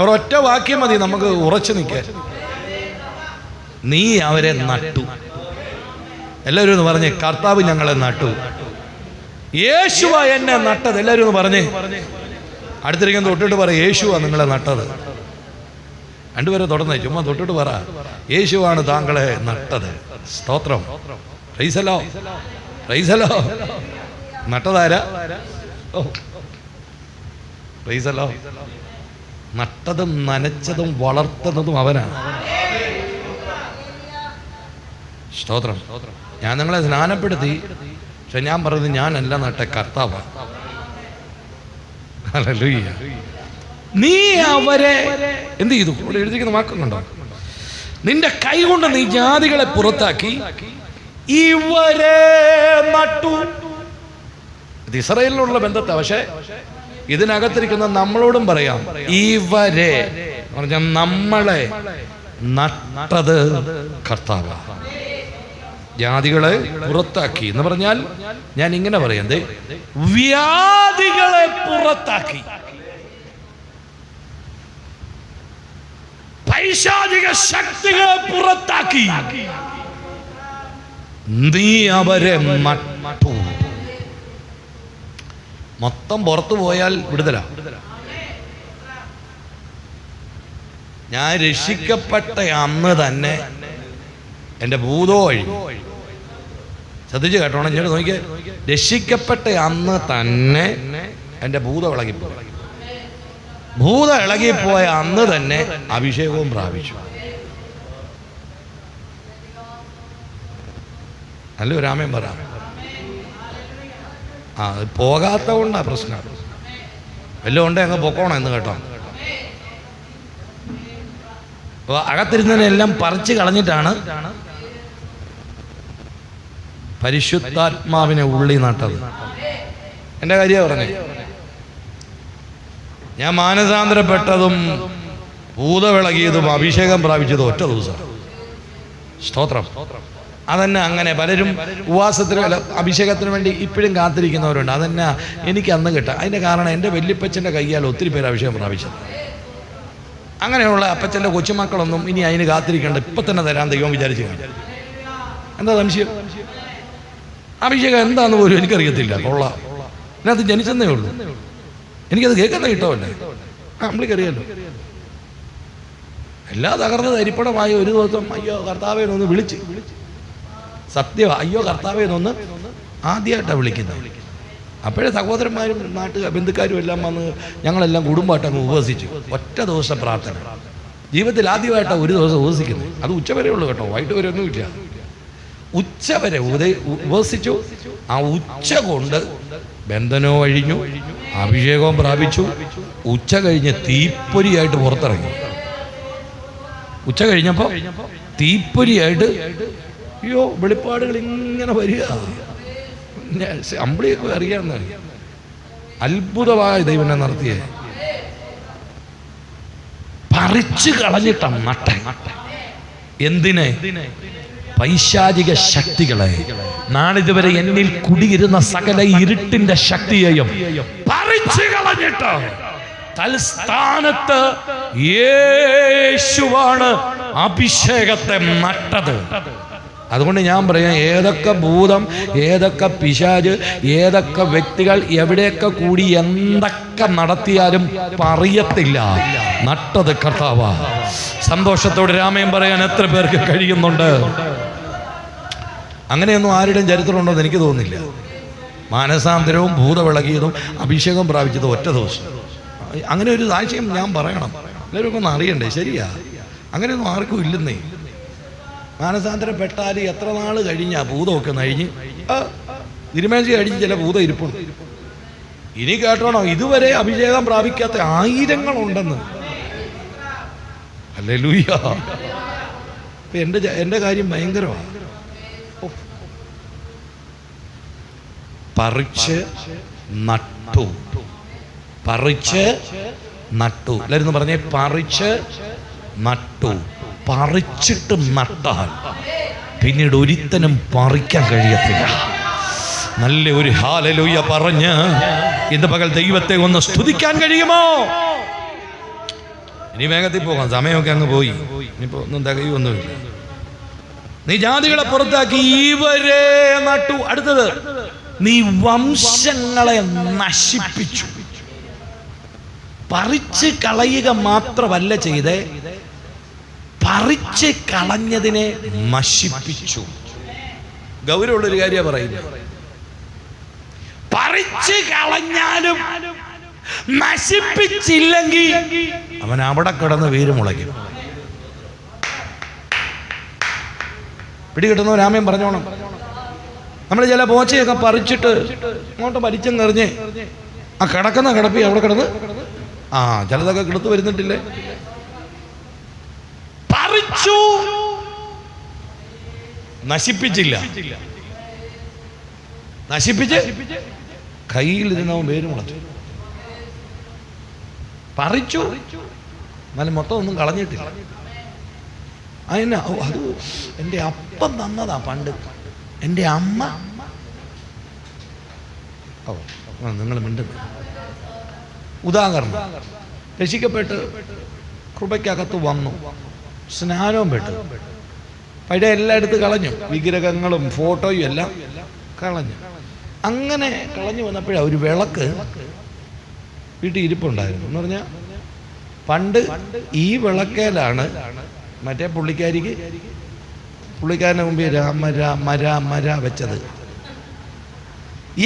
ഒരൊറ്റ വാക്യം മതി നമുക്ക് ഉറച്ചു നിൽക്കാൻ. നീ അവരെ നട്ടു. എല്ലാവരും ഒന്ന് പറഞ്ഞേ, കർത്താവ് ഞങ്ങളെ നട്ടു. യേശുവ എന്നെ നട്ടത്. എല്ലാവരും ഒന്ന് പറഞ്ഞേ. അടുത്തിരിക്കാൻ തൊട്ടിട്ട് പറ, യേശുവാ നിങ്ങളെ നട്ടത്. രണ്ടുപേരെ തുടർന്നേ, ചുമ്മാ തൊട്ടിട്ട് പറ, യേശുവാണ് താങ്കളെ നട്ടത്. സ്തോത്രം. പ്രൈസലോ, പ്രൈസലോ. നട്ടതാരാ? ഓ, പ്രൈസലോ. നട്ടതും നനച്ചതും വളർത്തുന്നതും അവനാണ്. സ്തോത്രം. ഞാൻ നിങ്ങളെ സ്നാനപ്പെടുത്തി, പക്ഷെ ഞാൻ പറയുന്നത് ഞാനല്ല നട്ട, കർത്താവാണ്. ഹല്ലേലൂയ. നീ അവരെ എന്ത് ചെയ്തു? ഇവിടെ എഴുതിക്കുന്ന വാക്കുന്നുണ്ടോ? നിന്റെ കൈ കൊണ്ട് നീ ജാതികളെ പുറത്താക്കി ഇവരെ നട്ടു. ഇത് ഇസ്രായേലിനുള്ള ബന്ധത്താ. പക്ഷെ ഇതിനകത്തിരിക്കുന്ന നമ്മളോടും പറയാം, ഇവരെ പറഞ്ഞ നമ്മളെ നട്ടത് കർത്താവ്. ജാതികളെ പുറത്താക്കി എന്ന് പറഞ്ഞാൽ ഞാൻ ഇങ്ങനെ പറയുന്നത്, വ്യാധികളെ പുറത്താക്കി, പൈശാചിക ശക്തികളെ പുറത്താക്കി, നീ അവരെ നട്ടു. മൊത്തം പുറത്തു പോയാൽ വിടുതല. ഞാൻ രക്ഷിക്കപ്പെട്ട അന്ന് തന്നെ എൻ്റെ ഭൂതോ വഴി, ശ്രദ്ധിച്ച് കേട്ടോണം, ഞാൻ നോക്കിയേ, രക്ഷിക്കപ്പെട്ട അന്ന് തന്നെ എൻ്റെ ഭൂതം ഇളകിപ്പോയി. ഭൂതം ഇളകിപ്പോയ അന്ന് തന്നെ അഭിഷേകവും പ്രാപിച്ചു. നല്ലൊരു ആമേൻ പറ. പോകാത്ത കൊണ്ടാ പ്രശ്നം. വല്ലതും ഉണ്ടേ അങ്ങ് പൊക്കോണം എന്ന് കേട്ടോ. അപ്പോൾ അകത്തിരുന്നതിനെല്ലാം പറിച്ചു കളഞ്ഞിട്ടാണ് പരിശുദ്ധാത്മാവിനെ ഉള്ളി നട്ടത്. എൻ്റെ കാര്യമാണ് പറഞ്ഞേ. ഞാൻ മാനസാന്തരപ്പെട്ടതും ഭൂതവിളകിയതും അഭിഷേകം പ്രാപിച്ചതും ഒറ്റ ദിവസം. സ്തോത്രം. അതന്നെ. അങ്ങനെ പലരും ഉപവാസത്തിന് അഭിഷേകത്തിന് വേണ്ടി ഇപ്പോഴും കാത്തിരിക്കുന്നവരുണ്ട്. അതന്നെ എനിക്ക് അന്ന് കിട്ടാം. അതിൻ്റെ കാരണം എൻ്റെ വല്യപ്പച്ചൻ്റെ കയ്യാൽ ഒത്തിരി പേര് അഭിഷേകം പ്രാപിച്ചത്. അങ്ങനെയുള്ള അപ്പച്ചൻ്റെ കൊച്ചുമക്കളൊന്നും ഇനി അതിന് കാത്തിരിക്കേണ്ട, ഇപ്പം തന്നെ തരാൻ ദൈവം വിചാരിച്ചു കാണും. എന്താ സംശയം? അഭിഷേകം എന്താന്ന് പോലും എനിക്കറിയത്തില്ല. കൊള്ളാം, ഇതിനകത്ത് ജനിച്ചെന്നേ ഉള്ളൂ. എനിക്കത് കേൾക്കുന്ന കിട്ടുമല്ലേ? നമ്മളിക്കറിയാലോ. എല്ലാ തകർന്ന തരിപ്പടമായി ഒരു ദിവസം അയ്യോ കർത്താവേ എന്നൊന്ന് വിളിച്ച്, സത്യമാണ്, അയ്യോ കർത്താവേ എന്നൊന്ന് ആദ്യമായിട്ടാണ് വിളിക്കുന്നത്. അപ്പോഴേ സഹോദരന്മാരും ബന്ധുക്കാരും എല്ലാം വന്ന് ഞങ്ങളെല്ലാം കുടുംബമായിട്ടങ്ങ് ഉപവസിച്ചു. ഒറ്റ ദിവസം പ്രാർത്ഥന. ജീവിതത്തിൽ ആദ്യമായിട്ടാണ് ഒരു ദിവസം ഉപവസിക്കുന്നത്. അത് ഉച്ചവരെ ഉള്ളൂ കേട്ടോ, വൈകിട്ട് വരെ ഒന്നുമില്ല. ഉച്ചവരെ ഉപവസിച്ചു. ആ ഉച്ച കൊണ്ട് ബന്ധനോ കഴിഞ്ഞു, അഭിഷേകവും പ്രാപിച്ചു. ഉച്ച കഴിഞ്ഞ് തീപ്പൊരിയായിട്ട് പുറത്തിറങ്ങി. ഉച്ച കഴിഞ്ഞപ്പോൾ തീപ്പൊരിയായിട്ട് അയ്യോ വെളിപ്പാടുകൾ ഇങ്ങനെ വരിക. അമ്പിളിയൊക്കെ അറിയാവുന്ന അത്ഭുതമായ ദൈവനെ നടത്തിയേ. പറിച്ചു കളഞ്ഞിട്ടാണ് നട്ടൻ. എന്തിനെ? പൈശാചിക ശക്തികളെ, നാളിതുവരെ എന്നിൽ കുടിയിരുന്ന സകല ഇരുട്ടിന്റെ ശക്തിയെയും പറിച്ചു കളഞ്ഞിട്ട് തൽസ്ഥാനത്ത് യേശുവാണ് അഭിഷേകത്തെ നട്ടത്. അതുകൊണ്ട് ഞാൻ പറയാം, ഏതൊക്കെ ഭൂതം, ഏതൊക്കെ പിശാച്, ഏതൊക്കെ വ്യക്തികൾ എവിടെയൊക്കെ കൂടി എന്തൊക്കെ നടത്തിയാലും പറയത്തില്ല, നട്ടത് കർത്താവാ. സന്തോഷത്തോടെ രാമയം പറയാൻ എത്ര പേർക്ക് കഴിയുന്നുണ്ട്? അങ്ങനെയൊന്നും ആരുടെയും ചരിത്രമുണ്ടോയെന്ന് എനിക്ക് തോന്നുന്നില്ല. മാനസാന്തരവും ഭൂതവിളകിയതും അഭിഷേകം പ്രാപിച്ചതും ഒറ്റ ദിവസം. അങ്ങനെ ഒരു സാക്ഷ്യം ഞാൻ പറയണം, എല്ലാവരും ഒന്ന് അറിയണ്ടേ? ശരിയാ. അങ്ങനെയൊന്നും ആർക്കും ഇല്ലെന്നേ. മാനസാന്തരപ്പെട്ടാൽ എത്ര നാൾ കഴിഞ്ഞാ ഭൂതമൊക്കെ കഴിഞ്ഞ് തിരുമേശി കഴിഞ്ഞ് ചില ഭൂതം ഇരിപ്പുണ്ട്. ഇനി കേട്ടോണോ, ഇതുവരെ അഭിഷേകം പ്രാപിക്കാത്ത ആയിരങ്ങളുണ്ടെന്ന്. ഹല്ലേലൂയ. എൻ്റെ കാര്യം ഭയങ്കരമാണ്. പറിച്ച് നട്ടു, പറിച്ച് നട്ടു. എല്ലാവരും പറഞ്ഞേ, പറിച്ച് നട്ടു. പറിച്ചിട്ട് നട്ടാൽ പിന്നീട് ഒരുത്തനും പറിക്കാൻ കഴിയത്തില്ല. നല്ല ഒരു ഹല്ലേലൂയ പറഞ്ഞ് ഇന്ന് പകൽ ദൈവത്തെ ഒന്ന് സ്തുതിക്കാൻ കഴിയുമോ? ഇനി വേഗത്തിൽ പോകാം, സമയമൊക്കെ അങ്ങ് പോയി. ഇനിയിപ്പോ ഒന്നും തികയൊന്നുമില്ല. നീ ജാതികളെ പുറത്താക്കി ഇവരെ നട്ടു. അടുത്തത്, നീ വംശങ്ങളെ നശിപ്പിച്ചു. പറിച്ച് കളയുക മാത്രമല്ല ചെയ്തേ, പറിച്ച് കളഞ്ഞതിനെ നശിപ്പിച്ചു. ഗൗരവമുള്ളൊരു കാര്യമാണ് പറയുന്നത്. പറിച്ച് കളഞ്ഞാലും നശിപ്പിച്ചില്ലെങ്കിൽ അവൻ അവിടെ കിടന്ന് വേര് മുളയ്ക്കും. പിടികിട്ടുന്നവർ ആമേൻ പറഞ്ഞോണം. നമ്മൾ ചില പോച്ചയൊക്കെ പറിച്ചിട്ട് അങ്ങോട്ട് വലിച്ചെറിഞ്ഞ് ആ കിടക്കുന്ന കിടപ്പി അവിടെ കിടന്ന് ചിലതൊക്കെ കിടത്ത് വരുന്നിട്ടില്ലേ. പറിച്ചു, നശിപ്പിച്ചില്ല. നശിപ്പിച്ച് കയ്യിലിരുന്നവൻ വേര് മുളച്ചു. പറിച്ചു, എന്നാലും മൊത്തം ഒന്നും കളഞ്ഞിട്ടില്ല. അതിനാ അത് എൻ്റെ അപ്പം തന്നതാ പണ്ട്, എൻ്റെ അമ്മ. നിങ്ങൾ മിണ്ടുന്നു. ഉദാഹരണം, രക്ഷിക്കപ്പെട്ട് കൃപയ്ക്കകത്ത് വന്നു, സ്നാനവും പെട്ടു, പഴയ എല്ലാം എടുത്ത് കളഞ്ഞു, വിഗ്രഹങ്ങളും ഫോട്ടോയും എല്ലാം കളഞ്ഞു. അങ്ങനെ കളഞ്ഞു വന്നപ്പോഴാണ് ഒരു വിളക്ക് വീട്ടിൽ ഇരിപ്പുണ്ടായിരുന്നു. എന്ന് പറഞ്ഞാൽ പണ്ട് ഈ വിളക്കേലാണ് മറ്റേ പുള്ളിക്കാരൻ്റെ മുമ്പിൽ രാമ രാമ രാമ രാ വെച്ചത്.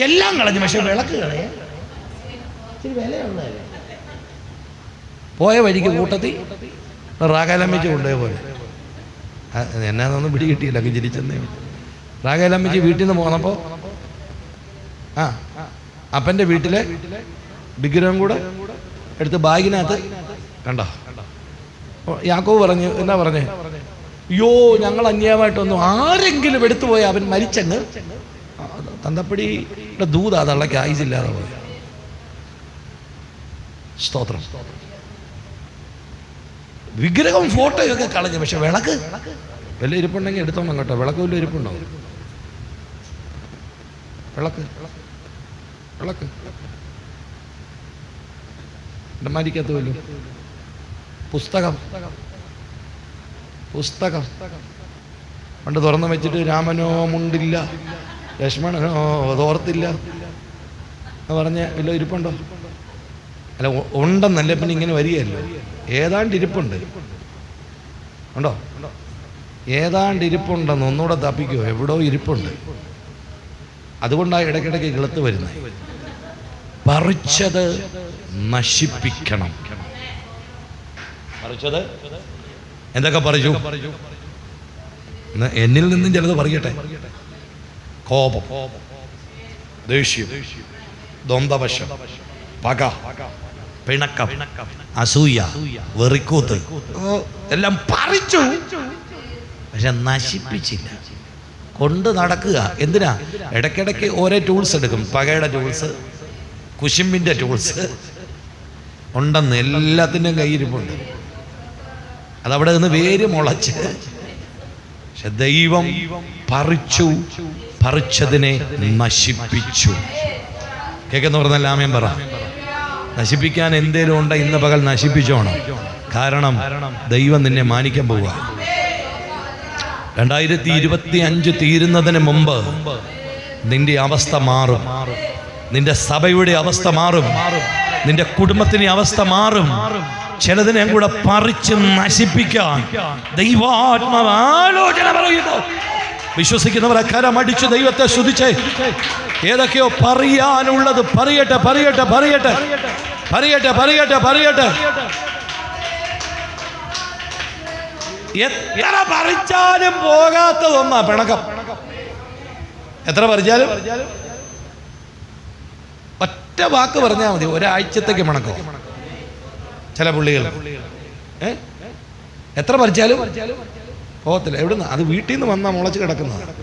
എല്ലാം കളഞ്ഞു, പക്ഷെ വിളക്ക് കളയാ ഇച്ചിരി വിലയുള്ളതല്ലേ. പോയ വഴിക്ക് കൂട്ടത്തിൽ റാഗാലമ്മച്ച് കൊണ്ടുപോയ പോലെ. എന്നാന്നൊന്നും പിടി കിട്ടിയില്ല, അങ്ങ് ചിരിച്ചെന്നേ. റാഗാലമ്മച്ച് വീട്ടിൽ നിന്ന് പോന്നപ്പോൾ അപ്പൻ്റെ വീട്ടിലെ വിഗ്രഹം കൂടെ എടുത്ത് ബാഗിനകത്ത് കണ്ടോ. യാക്കോബ് പറഞ്ഞു, എന്നാ പറഞ്ഞേ, അയ്യോ ഞങ്ങൾ അന്യായമായിട്ടൊന്നും ആരെങ്കിലും എടുത്തു പോയാൽ അവൻ മരിച്ചങ്ങ് തന്തപ്പടിയുടെ ദൂത തള്ളയ്ക്ക് ആയുസില്ലാതെ പോയി. സ്തോത്രം. വിഗ്രഹം ഫോട്ടോയൊക്കെ കളഞ്ഞു, പക്ഷെ വിളക്ക് വല്ല ഇരിപ്പുണ്ടെങ്കിൽ എടുത്തോണം കേട്ടോ. വിളക്ക് വല്ല ഇരിപ്പുണ്ടോ? വിളക്ക് വിളക്ക് മരിക്കത്ത് വല്ലു. പുസ്തകം പണ്ട് തുറന്നു വെച്ചിട്ട് രാമനോ മുണ്ടില്ല, ലക്ഷ്മണനോ തോർത്തില്ല എന്ന് പറഞ്ഞ വല്ല ഇരിപ്പുണ്ടോ? അല്ല, ഉണ്ടെന്നല്ല, പിന്നെ ഇങ്ങനെ വരികയല്ലോ. ഏതാണ്ട് ഇരിപ്പുണ്ട്, ഉണ്ടോ? ഏതാണ്ട് ഇരിപ്പുണ്ടെന്ന് ഒന്നുകൂടെ തപ്പിക്കോ. എവിടോ ഇരിപ്പുണ്ട്. അതുകൊണ്ടാണ് ഇടയ്ക്കിടയ്ക്ക് കിളുത്ത് വരുന്നത്. പറിച്ചത് നശിപ്പിക്കണം. പറിച്ചത് എന്തൊക്കെ പറിച്ചു? എന്നിൽ നിന്നും ചിലത് പറയട്ടെ. കോപം, ദേഷ്യം, ദ്വന്ദ്വവശം, പക, പിണക്കം, അസൂയ, വെറിക്കൂത്ത് എല്ലാം പറിച്ചു, പക്ഷെ നശിപ്പിച്ചില്ല. കൊണ്ട് നടക്കുക. എന്തിനാ? ഇടയ്ക്കിടയ്ക്ക് ഓരോ ടൂൾസ് എടുക്കും. പകയുടെ ടൂൾസ്, കുശുമ്പിൻ്റെ ടൂൾസ് ഉണ്ടെന്ന് എല്ലാത്തിൻ്റെയും കയ്യിരിപ്പുണ്ട്. അതവിടെ നിന്ന് വേര് മുളച്ച്. പക്ഷെ ദൈവം പറിച്ചു, പറിച്ചതിനെ നശിപ്പിച്ചു. കേൾക്കുന്ന പറഞ്ഞല്ല ആമേൻ പറ. നശിപ്പിക്കാൻ എന്തേലും ഉണ്ടോ ഇന്ന് പകൽ നശിപ്പിച്ചോണം. കാരണം ദൈവം നിന്നെ മാനിക്കാൻ പോവുക. 2025 തീരുന്നതിന് മുമ്പ് നിന്റെ അവസ്ഥ മാറും. നിന്റെ സഭയുടെ അവസ്ഥ മാറും. നിന്റെ കുടുംബത്തിന്റെ അവസ്ഥ മാറും. ചിലതിനെ കൂടെ പറിച്ച് നശിപ്പിക്കാൻ ദൈവാത്മാവ് ആലോചന പറയുന്നു. വിശ്വസിക്കുന്നവർ അക്കരമടിച്ച് ദൈവത്തെ സ്തുതിച്ചേ. ഏതൊക്കെയോ പറയാനുള്ളത് പറയട്ടെ, പറയട്ടെ, പറയട്ടെ, പറയട്ടെ, പറയട്ടെ, പറയട്ടെ. എത്ര പറിച്ചാലും പോകാത്തതൊന്നാ പിണക്കം. എത്ര പറിച്ചാലും ഒറ്റ വാക്ക് പറഞ്ഞാൽ മതി, ഒരാഴ്ചത്തേക്ക് പിണക്കം ചില പുള്ളികൾ. എത്ര പറിച്ചാലും പോകത്തില്ല. എവിടുന്ന്? അത് വീട്ടിൽ നിന്ന് വന്നാൽ മുളച്ച് കിടക്കുന്നതാണ്.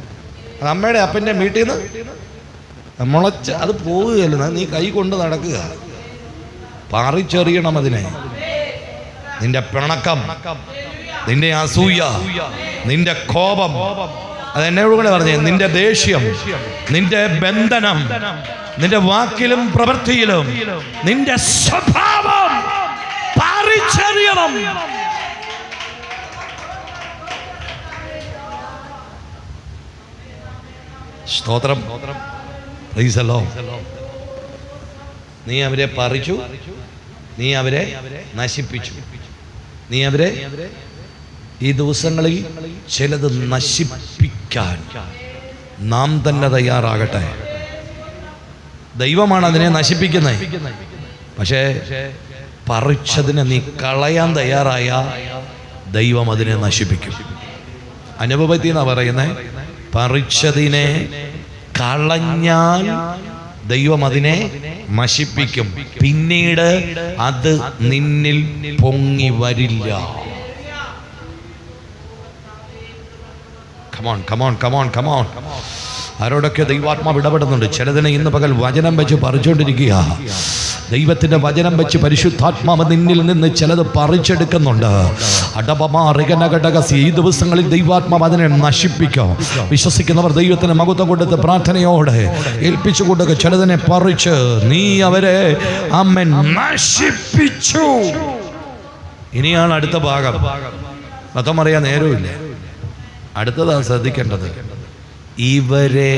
അത് അമ്മയുടെ അപ്പൻ്റെ വീട്ടിൽ നിന്ന് മുളച്ച് അത് പോവുകയല്ല. നീ കൈ കൊണ്ട് നടക്കുക, പറിച്ചെറിയണം അതിനെ. നിന്റെ പിണക്കം, നിന്റെ അസൂയ, നിന്റെ കോപം, അതെന്നോട് കൂടെ പറഞ്ഞേ, നിന്റെ ദേഷ്യം, നിന്റെ ബന്ധനം, നിന്റെ വാക്കിലും പ്രവൃത്തിയിലും നിന്റെ സ്വഭാവം പറിച്ചെറിയണം. സ്തോത്രം. Price the Lord. നീ അവരെ പറിച്ചു, നീ അവരെ നശിപ്പിച്ചു. നീ അവരെ ഈ ദിവസങ്ങളിൽ ചിലത് നശിപ്പിക്കാൻ നാം തന്നെ തയ്യാറാകട്ടെ. ദൈവമാണ് അതിനെ നശിപ്പിക്കുന്നത്. പക്ഷേ പറിച്ചതിനെ നീ കളയാൻ തയ്യാറായ ദൈവം അതിനെ നശിപ്പിക്കും. അനുഭവത്തിൽ എന്നാ പറയുന്നത്, പറിച്ചതിനെ കളഞ്ഞാൽ ദൈവം അതിനെ നശിപ്പിക്കും. പിന്നീട് അത് നിന്നിൽ പൊങ്ങി വരില്ല. ആരോടൊക്കെ ദൈവാത്മാവ് ഇടപെടുന്നുണ്ട്. ചിലതിനെ ഇന്ന് പകൽ വചനം വെച്ച് പറിച്ചുകൊണ്ടിരിക്കുക. ദൈവത്തിന്റെ വചനം വെച്ച് പരിശുദ്ധാത്മാവ് നിന്നിൽ നിന്ന് ചിലത് പറിച്ചെടുക്കുന്നുണ്ട്. ഈ ദിവസങ്ങളിൽ ദൈവാത്മാവ് അതിനെ നശിപ്പിക്കും. വിശ്വസിക്കുന്നവർ ദൈവത്തിന് മഹത്വം കൊടുത്ത് പ്രാർത്ഥനയോടെ ഏൽപ്പിച്ചു കൊടുക്കുക. ചിലതിനെ പറിച്ച് നീ അവരെ അമ്മ നശിപ്പിച്ചു. ഇനിയാണ് അടുത്ത ഭാഗം. മൊത്തം അറിയാൻ നേരമില്ല. അടുത്തതാണ് ശ്രദ്ധിക്കേണ്ടത്. ഇവരെ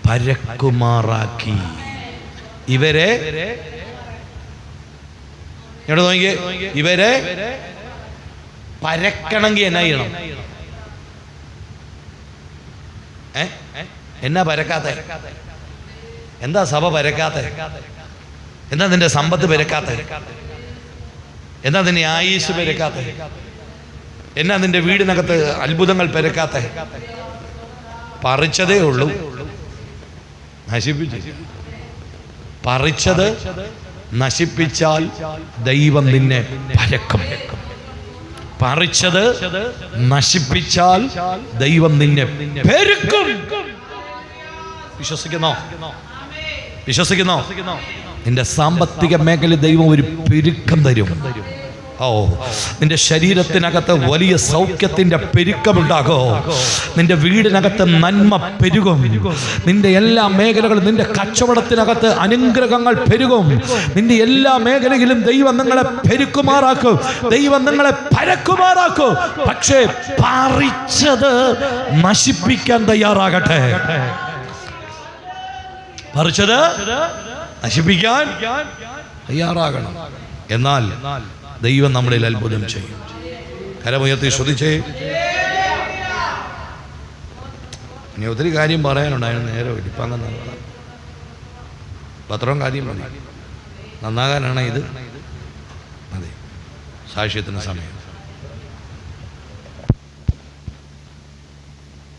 പരക്കുമാറാക്കി. ഇവരെ നോക്കിയേ, ഇവരെ പരക്കണമെങ്കിൽ എന്നാ ചെയ്യണം? എന്നാ പരക്കാത്ത? എന്താ സഭ പരക്കാത്ത? എന്താ നിന്റെ സമ്പത്ത് പരക്കാത്ത? എന്താ നിന്റെ ആയുസ് പരക്കാത്ത? എന്നാ നിന്റെ വീടിനകത്ത് അത്ഭുതങ്ങൾ പരക്കാത്ത? പറിച്ചതേ ഉള്ളൂ, നശിപ്പിച്ചു. പറിച്ചത് നശിപ്പിച്ചാൽ ദൈവം നിന്നെ പരക്കും. പറിച്ചത് നശിപ്പിച്ചാൽ ദൈവം നിന്നെ പെരുക്കും. വിശ്വസിക്കുന്നോ? വിശ്വസിക്കുന്നോ? നിന്റെ സാമ്പത്തിക മേഖല ദൈവം ഒരു പെരുക്കം തരും. നിന്റെ ശരീരത്തിനകത്ത് വലിയ സൗഖ്യത്തിന്റെ പെരുക്കമുണ്ടാകോ. നിന്റെ വീടിനകത്ത് നന്മ പെരുകും. നിന്റെ എല്ലാ മേഖലകളും, നിന്റെ കച്ചവടത്തിനകത്ത് അനുഗ്രഹങ്ങൾ പെരുകും. നിന്റെ എല്ലാ മേഖലയിലും ദൈവം നിങ്ങളെ പെരുക്കുമാറാക്കും. ദൈവം നിങ്ങളെ പരക്കുമാറാക്കും. പക്ഷേ പറിച്ചത് നശിപ്പിക്കാൻ തയ്യാറാകട്ടെ. പറിച്ചത് നശിപ്പിക്കാൻ തയ്യാറാകണം. എന്നാൽ ദൈവം നമ്മളിൽ അത്ഭുതം ചെയ്യും. കരമുയർത്തി ശ്രദ്ധിച്ചേ. ഇനി ഒത്തിരി കാര്യം പറയാനുണ്ടായിരുന്നു, നേരമില്ല. ഇപ്പം അങ്ങനെ അത്രയും കാര്യം മതി. നന്നാകാനാണ് ഇത്. അതെ, സാക്ഷ്യത്തിന് സമയം.